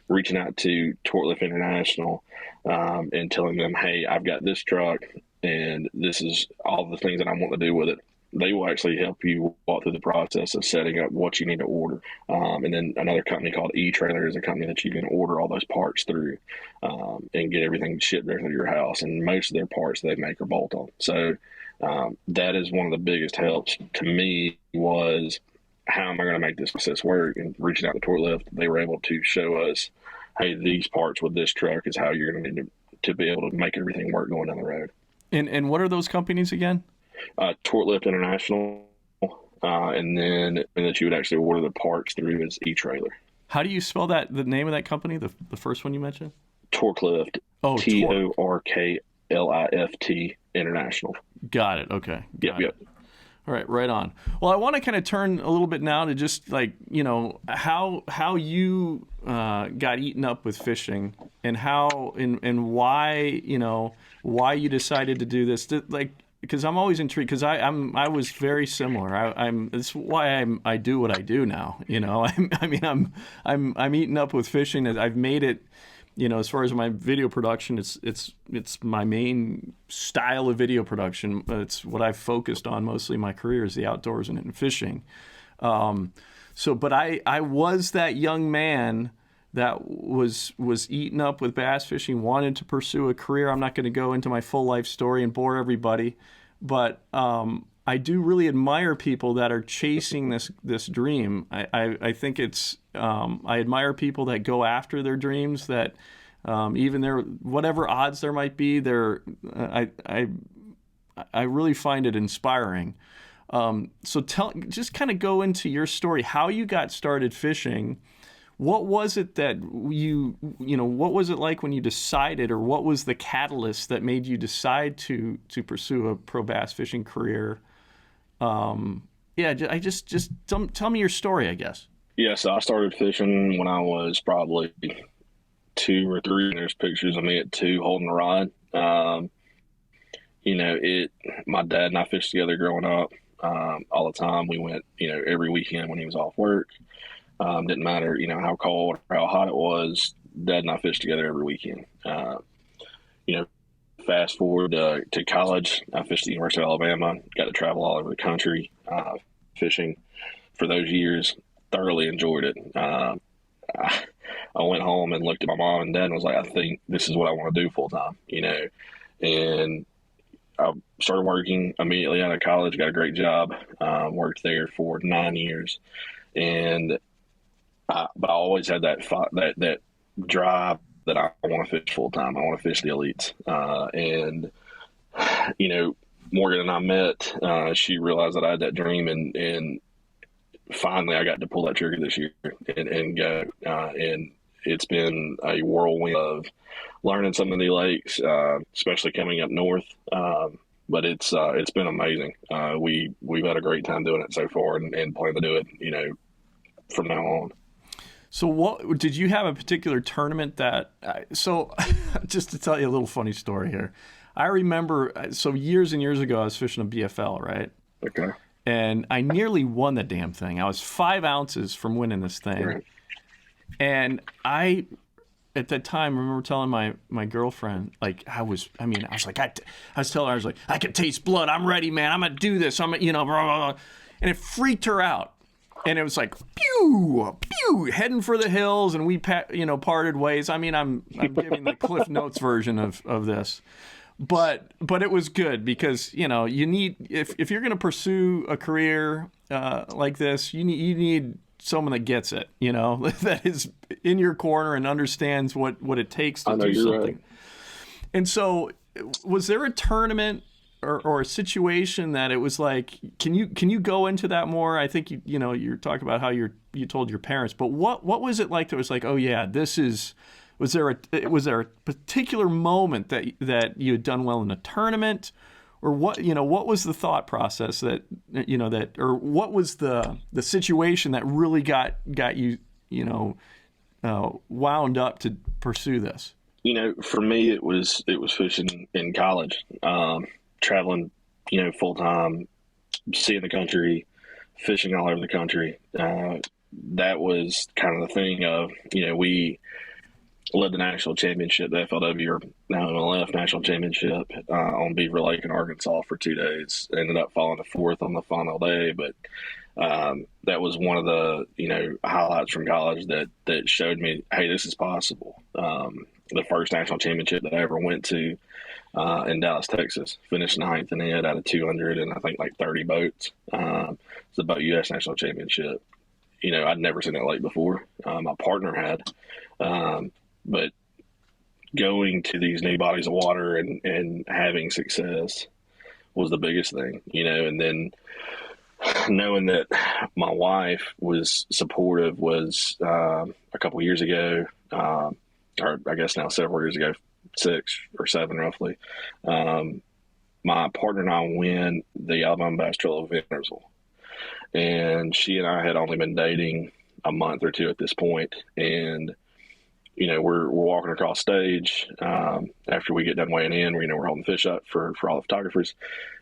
reaching out to Tortlift International and telling them, hey, I've got this truck and this is all the things that I want to do with it. They will actually help you walk through the process of setting up what you need to order. And then another company called eTrailer is a company that you can order all those parts through and get everything shipped there to your house. And most of their parts they make are bolt-on. So that is one of the biggest helps to me, was how am I going to make this process work? And reaching out to Tortlift, they were able to show us, hey, these parts with this truck is how you're going to need to be able to make everything work going down the road. And what are those companies again? Tortlift International, and then that you would actually order the parts through is eTrailer. How do you spell that? The name of that company, the first one you mentioned? Tortlift. Oh, Torklift International. Got it. Okay. Yep. All right, right on. Well, I want to kind of turn a little bit now to just like, how you got eaten up with fishing, and how and why, why you decided to do this. Because I'm always intrigued, because I was very similar. That's why I do what I do now. I'm eaten up with fishing. I've made it. As far as my video production, it's my main style of video production. It's what I've focused on mostly in my career, is the outdoors and fishing. But I was that young man that was eaten up with bass fishing, wanted to pursue a career. I'm not going to go into my full life story and bore everybody, but I do really admire people that are chasing this dream. I think it's I admire people that go after their dreams, that even their whatever odds there might be, I really find it inspiring. So just kind of go into your story, how you got started fishing. What was it that what was it like when you decided, or what was the catalyst that made you decide to pursue a pro bass fishing career? Just tell me your story, I guess. Yeah, so I started fishing when I was probably 2 or 3. There's pictures of me at 2 holding a rod. My dad and I fished together growing up all the time. We went, every weekend when he was off work. Didn't matter, how cold or how hot it was. Dad and I fished together every weekend. Fast forward to college, I fished at the University of Alabama. Got to travel all over the country fishing for those years. Thoroughly enjoyed it. I went home and looked at my mom and dad and was like, I think this is what I want to do full time, And I started working immediately out of college. Got a great job. Worked there for 9 years, but I always had that drive that I want to fish full time. I want to fish the elites. Morgan and I met. She realized that I had that dream, and finally I got to pull that trigger this year and go. And it's been a whirlwind of learning some of the lakes, especially coming up north. But it's been amazing. We've had a great time doing it so far, and plan to do it, from now on. So what did you have a particular tournament that, just to tell you a little funny story here. I remember, years and years ago, I was fishing a BFL, right? Okay. And I nearly won the damn thing. I was 5 ounces from winning this thing. Right. And I, at that time, remember telling my girlfriend, I was telling her, I can taste blood. I'm ready, man. I'm going to do this. blah, blah, blah. And it freaked her out. And it was like, pew, pew, heading for the hills, and we, parted ways. I'm giving the Cliff Notes version of this. but it was good because, you know, you need, if you're going to pursue a career like this, you need someone that gets it, you know, that is in your corner and understands what it takes to do something. Right. And so was there a tournament or a situation that it was like, can you go into that more? I think you know, you're talking about how you told your parents, but what was it like that was like, oh yeah, was there a particular moment that you had done well in a tournament, or what, you know, what was the thought process that, you know, that, or what was the situation that really got you, you know, wound up to pursue this? You know, for me, it was fishing in college, traveling, you know, full time, seeing the country, fishing all over the country. That was kind of the thing of, you know, we led the national championship, the FLW or now MLF national championship on Beaver Lake in Arkansas for 2 days. Ended up falling to fourth on the final day, but that was one of the, you know, highlights from college that showed me, hey, this is possible. The first national championship that I ever went to in Dallas, Texas, finished ninth in it out of 200 and I think like 30 boats. It's the Boat US National Championship. You know, I'd never seen that lake before. My partner had. But going to these new bodies of water and having success was the biggest thing, you know, and then knowing that my wife was supportive was a couple years ago, or I guess now several years ago, 6 or 7 roughly, my partner and I win the Alabama Bass Trail event rehearsal. And she and I had only been dating a month or two at this point, and you know, we're walking across stage after we get done weighing in. We're holding fish up for all the photographers,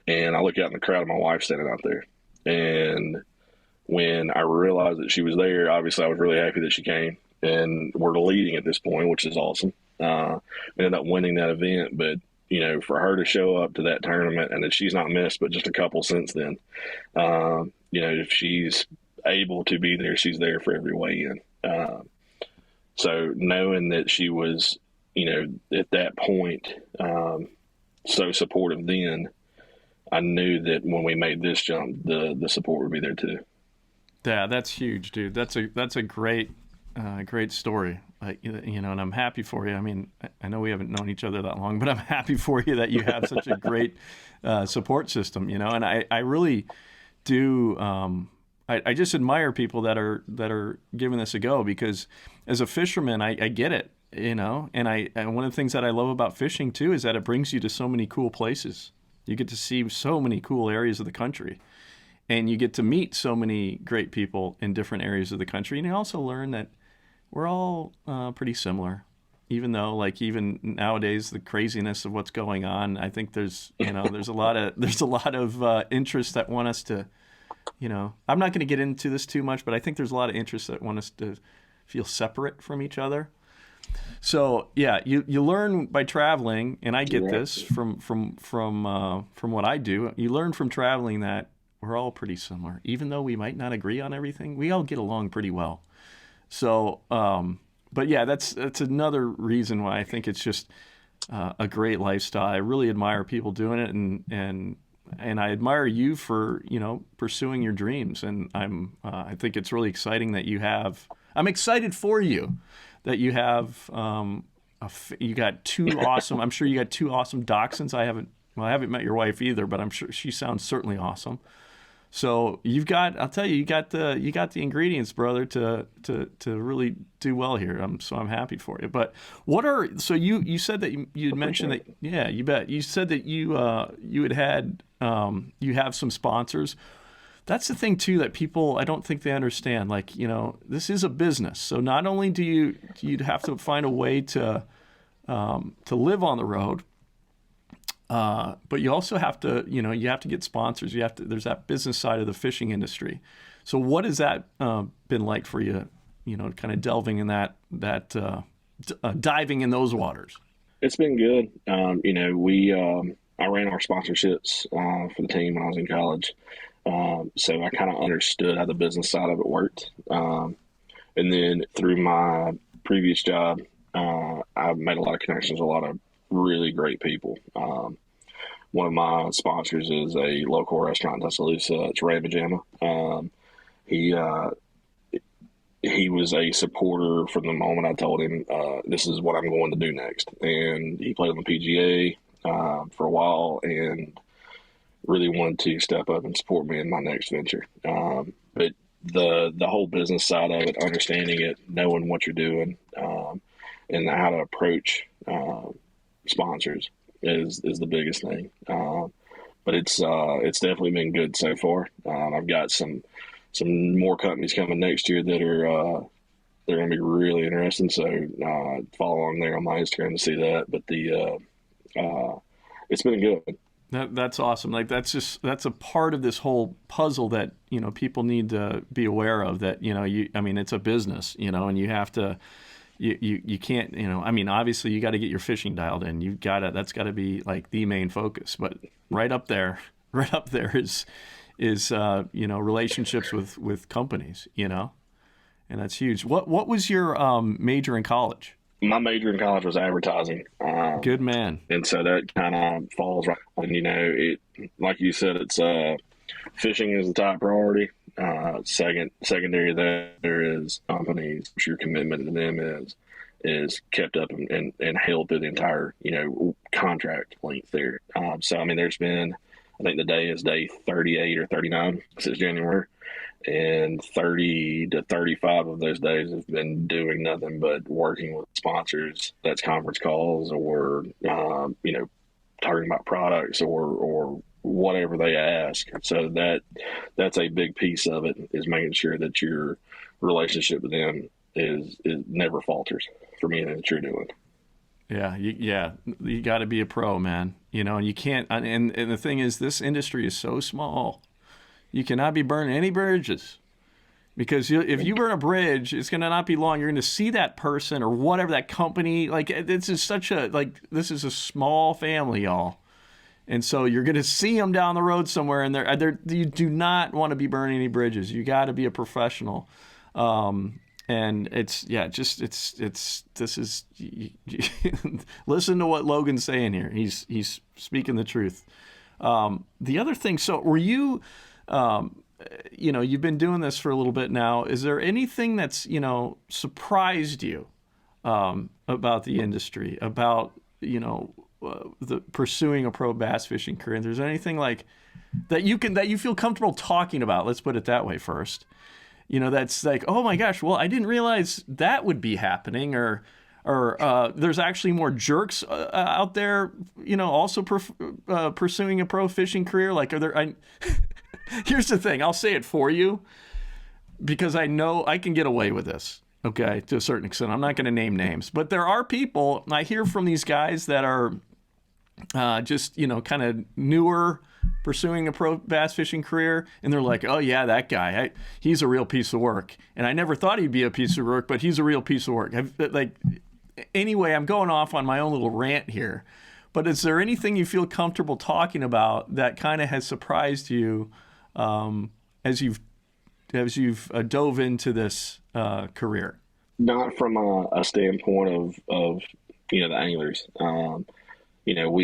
and I look out in the crowd, and my wife's standing out there. And when I realized that she was there, obviously I was really happy that she came. And we're leading at this point, which is awesome. We ended up winning that event, but you know, for her to show up to that tournament, and that she's not missed, but just a couple since then. You know, if she's able to be there, she's there for every weigh-in. So knowing that she was, you know, at that point, so supportive then, I knew that when we made this jump, the support would be there too. Yeah, that's huge, dude. That's a great story. You know, and I'm happy for you. I mean, I know we haven't known each other that long, but I'm happy for you that you have such a great support system, you know, and I really do. I just admire people that are giving this a go, because as a fisherman, I get it, you know, and one of the things that I love about fishing too is that it brings you to so many cool places. You get to see so many cool areas of the country, and you get to meet so many great people in different areas of the country. And you also learn that we're all pretty similar, even though, like, even nowadays, the craziness of what's going on, I think there's a lot of interests that want us to, you know, I'm not going to get into this too much, but I think there's a lot of interests that want us to feel separate from each other. So yeah, you learn by traveling, and I get this from what I do. You learn from traveling that we're all pretty similar, even though we might not agree on everything. We all get along pretty well. So, but yeah, that's another reason why I think it's just a great lifestyle. I really admire people doing it, and I admire you for, you know, pursuing your dreams. And I think it's really exciting that you have. I'm excited for you that you have. You got 2 awesome. I'm sure you got 2 awesome dachshunds. I haven't met your wife either, but I'm sure she sounds certainly awesome. So you've got, I'll tell you, you got the ingredients, brother, to really do well here. I'm happy for you. But you said that you mentioned that, yeah, you bet. You said that you have some sponsors. That's the thing too, that people, I don't think they understand. Like, you know, this is a business. So not only do you have to find a way to live on the road, but you also have to, you know, you have to get sponsors. There's that business side of the fishing industry. So what has that been like for you, you know, kind of delving in that diving in those waters? It's been good. You know, I ran our sponsorships for the team when I was in college. So I kind of understood how the business side of it worked. And then through my previous job, I've made a lot of connections with a lot of really great people. One of my sponsors is a local restaurant in Tuscaloosa. It's Ray Pajama. He was a supporter from the moment I told him, this is what I'm going to do next. And he played on the PGA for a while and really wanted to step up and support me in my next venture. But the whole business side of it, understanding it, knowing what you're doing, and how to approach sponsors is the biggest thing. But it's definitely been good so far. I've got some more companies coming next year that are they're going to be really interesting. So follow on there on my Instagram to see that. But it's been good. That's awesome. Like that's a part of this whole puzzle that, you know, people need to be aware of, that, you know, it's a business, you know, and you have to, you can't, you know, I mean, obviously you got to get your fishing dialed in. That's got to be like the main focus, but right up there is you know, relationships with companies, you know, and that's huge. What was your major in college? My major in college was advertising. Good man. And so that kind of falls right. And, you know, it, like you said, it's fishing is the top priority. Secondary there is companies. Your commitment to them is kept up and held through the entire, you know, contract length there. So, I mean, there's been, I think the day is day 38 or 39 since January. And 30 to 35 of those days have been doing nothing but working with sponsors. That's conference calls or, you know, talking about products or whatever they ask. So that's a big piece of it, is making sure that your relationship with them is never falters from anything that you're doing. Yeah, you got to be a pro, man. You know, and you can't. And the thing is, this industry is so small. You cannot be burning any bridges, because if you burn a bridge, it's going to not be long. You're going to see that person or whatever, that company. Like, this is this is a small family, y'all. And so you're going to see them down the road somewhere, and you do not want to be burning any bridges. You got to be a professional. And listen to what Logan's saying here. He's speaking the truth. The other thing, so were you, you know, you've been doing this for a little bit now. Is there anything that's, you know, surprised you about the industry, about, you know, the pursuing a pro bass fishing career? If there's anything like that you feel comfortable talking about, let's put it that way first. You know, that's like, oh my gosh, well, I didn't realize that would be happening, or there's actually more jerks out there, you know, also pursuing a pro fishing career. Like, here's the thing, I'll say it for you, because I know I can get away with this, okay, to a certain extent. I'm not going to name names, but there are people, I hear from these guys that are just, you know, kind of newer, pursuing a pro bass fishing career, and they're like, oh yeah, that guy, he's a real piece of work, and I never thought he'd be a piece of work, but he's a real piece of work. Anyway, I'm going off on my own little rant here, but is there anything you feel comfortable talking about that kind of has surprised you as you've dove into this career? Not from a standpoint of you know, the anglers. You know,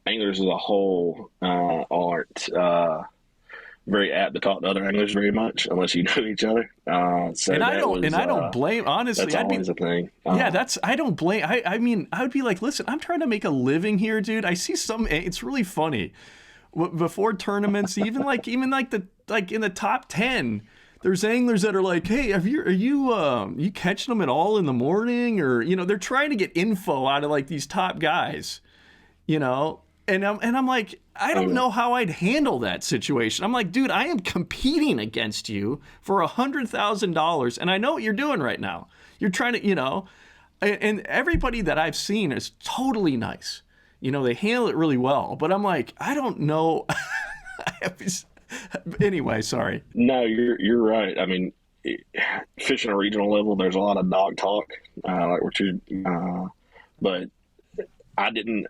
anglers as a whole aren't very apt to talk to other anglers very much unless you know each other. So I don't blame. Honestly, that's always a thing. I don't blame. I mean, I would be like, listen, I'm trying to make a living here, dude. I see it's really funny. Before tournaments, even in the top 10, there's anglers that are like, hey, are you catching them at all in the morning? Or, you know, they're trying to get info out of like these top guys, you know? And I'm like, I don't know how I'd handle that situation. I'm like, dude, I am competing against you for $100,000, and I know what you're doing right now. You're trying to, you know, and everybody that I've seen is totally nice. You know, they handle it really well. But I'm like, I don't know. Anyway, sorry. No, you're right. I mean, fishing a regional level, there's a lot of dog talk, like what you, but I didn't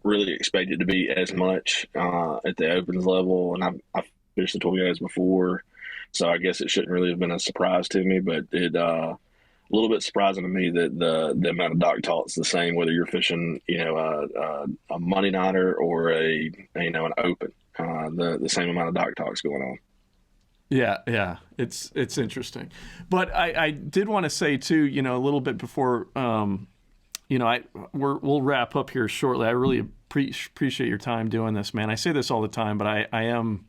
really expect it to be as much at the opens level, and I fished the 20 guys before, so I guess it shouldn't really have been a surprise to me. But it, little bit surprising to me that the amount of dock talk's the same, whether you're fishing, a Monday nighter or an open. The same amount of dock talk's going on. Yeah, it's interesting. But I did want to say too, a little bit before, we'll wrap up here shortly. I really appreciate your time doing this, man. I say this all the time, but I am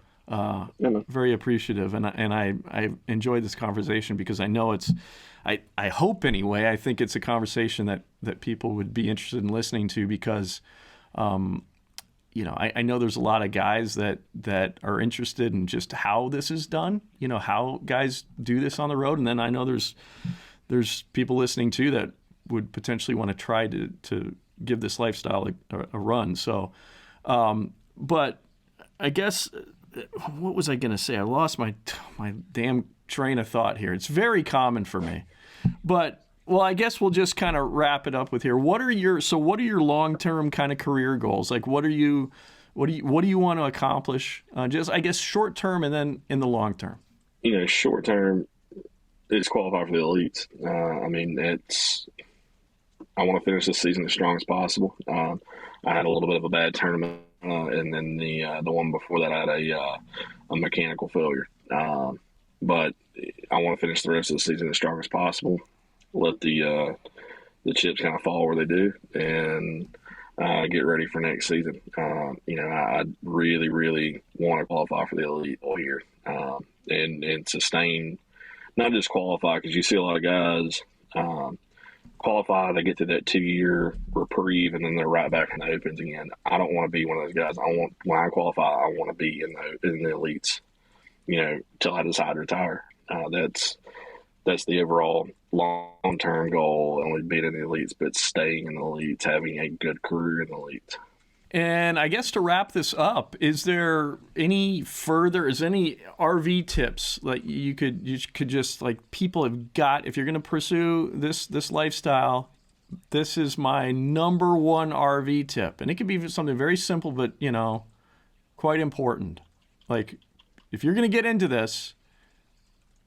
very appreciative, and I enjoyed this conversation because I know I hope anyway. I think it's a conversation that people would be interested in listening to because. I know there's a lot of guys that are interested in just how this is done, how guys do this on the road. And then I know there's people listening too that would potentially want to try to give this lifestyle a run. So, but I guess, what was I going to say? I lost my damn train of thought here. It's very common for me, but well, I guess we'll just kind of wrap it up with here. What are your long-term kind of career goals? Like, what do you want to accomplish? Just, I guess, short-term and then in the long term. Short-term is qualify for the elites. I want to finish this season as strong as possible. I had a little bit of a bad tournament, and then the one before that I had a mechanical failure. But I want to finish the rest of the season as strong as possible. Let the chips kind of fall where they do, and get ready for next season. I really, really want to qualify for the elite all year, and sustain, not just qualify, because you see a lot of guys qualify, they get to that 2-year reprieve, and then they're right back in the opens again. I don't want to be one of those guys. When I qualify, I want to be in the elites, till I decide to retire. That's the overall long-term goal, only being in the elites, but staying in the elites, having a good career in the elites. And I guess to wrap this up, is any RV tips like you could just, like, people have got, if you're going to pursue this lifestyle, this is my number one RV tip. And it could be something very simple, but, quite important. Like, if you're going to get into this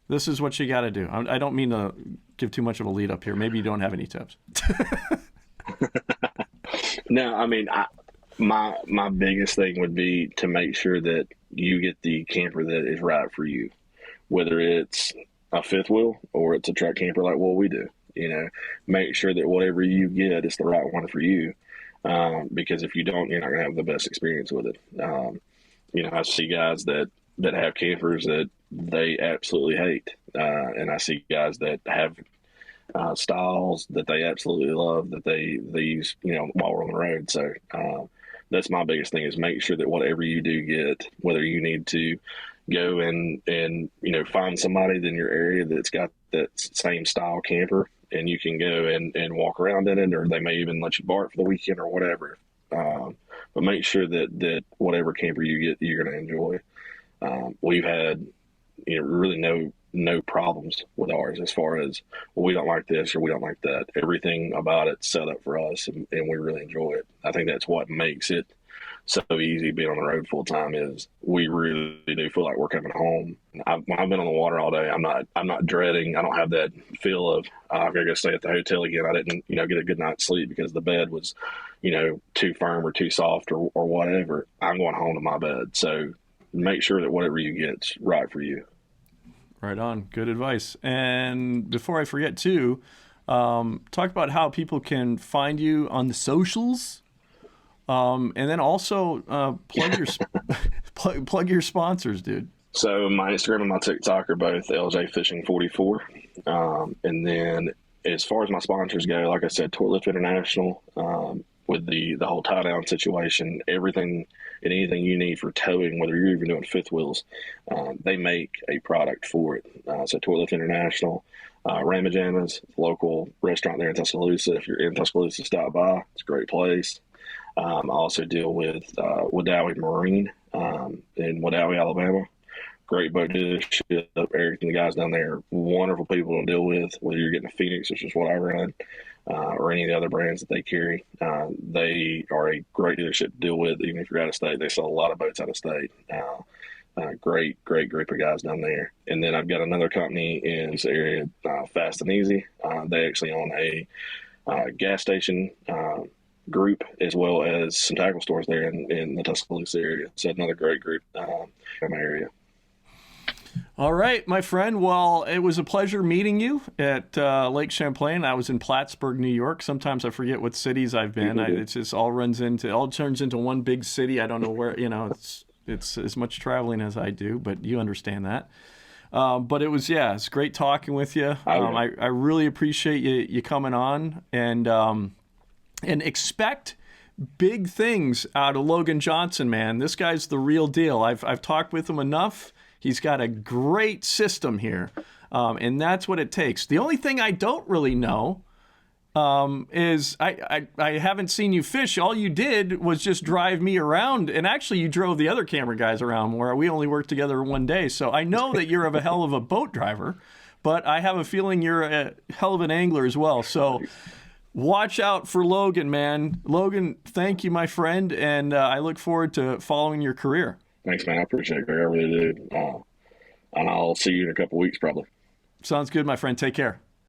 is what you got to do. I don't mean to give too much of a lead up here. Maybe you don't have any tips. No, my biggest thing would be to make sure that you get the camper that is right for you, whether it's a fifth wheel or it's a truck camper like what we do. Make sure that whatever you get is the right one for you, because if you don't, you're not going to have the best experience with it. I see guys that have campers that they absolutely hate, and I see guys that have styles that they absolutely love that they use while we're on the road. So that's my biggest thing, is make sure that whatever you do get, whether you need to go and find somebody in your area that's got that same style camper, and you can go and walk around in it, or they may even let you borrow it for the weekend or whatever. But make sure that whatever camper you get, you're going to enjoy. We've had really no problems with ours as far as, well, we don't like this or we don't like that. Everything about it's set up for us, and we really enjoy it. I think that's what makes it so easy being on the road full time, is we really do feel like we're coming home. When I've been on the water all day, I'm not dreading. I don't have that feel of I've got to go stay at the hotel again. I didn't get a good night's sleep because the bed was too firm or too soft or whatever. I'm going home to my bed. So make sure that whatever you get's right for you. Right on. Good advice. And before I forget too, talk about how people can find you on the socials, and then also plug your sponsors, dude. So my Instagram and my TikTok are both LJ Fishing 44, and then as far as my sponsors go, like I said, Tour Lift International, with the whole tie down situation, everything and anything you need for towing, whether you're even doing fifth wheels, they make a product for it. So Tour Lift International, Ramajamas, local restaurant there in Tuscaloosa. If you're in Tuscaloosa, stop by. It's a great place. I also deal with Wadowee Marine in Wadowee, Alabama. Great boat dealership. Everything, the guys down there, wonderful people to deal with, whether you're getting a Phoenix, which is what I run, or any of the other brands that they carry. They are a great dealership to deal with, even if you're out of state. They sell a lot of boats out of state. Great group of guys down there. And then I've got another company in this area, Fast and Easy. They actually own a gas station group, as well as some tackle stores there in the Tuscaloosa area. So another great group in my area. All right, my friend. Well, it was a pleasure meeting you at Lake Champlain. I was in Plattsburgh, New York. Sometimes I forget what cities I've been. It just all turns into one big city. I don't know where, it's as much traveling as I do, but you understand that. But it's great talking with you. I really appreciate you coming on, and expect big things out of Logan Johnson, man. This guy's the real deal. I've talked with him enough. He's got a great system here, and that's what it takes. The only thing I don't really know is I haven't seen you fish. All you did was just drive me around, and actually you drove the other camera guys around where we only worked together one day. So I know that you're a hell of a boat driver, but I have a feeling you're a hell of an angler as well. So watch out for Logan, man. Logan, thank you, my friend, and I look forward to following your career. Thanks, man. I appreciate it, Greg. I really do. And I'll see you in a couple weeks, probably. Sounds good, my friend. Take care.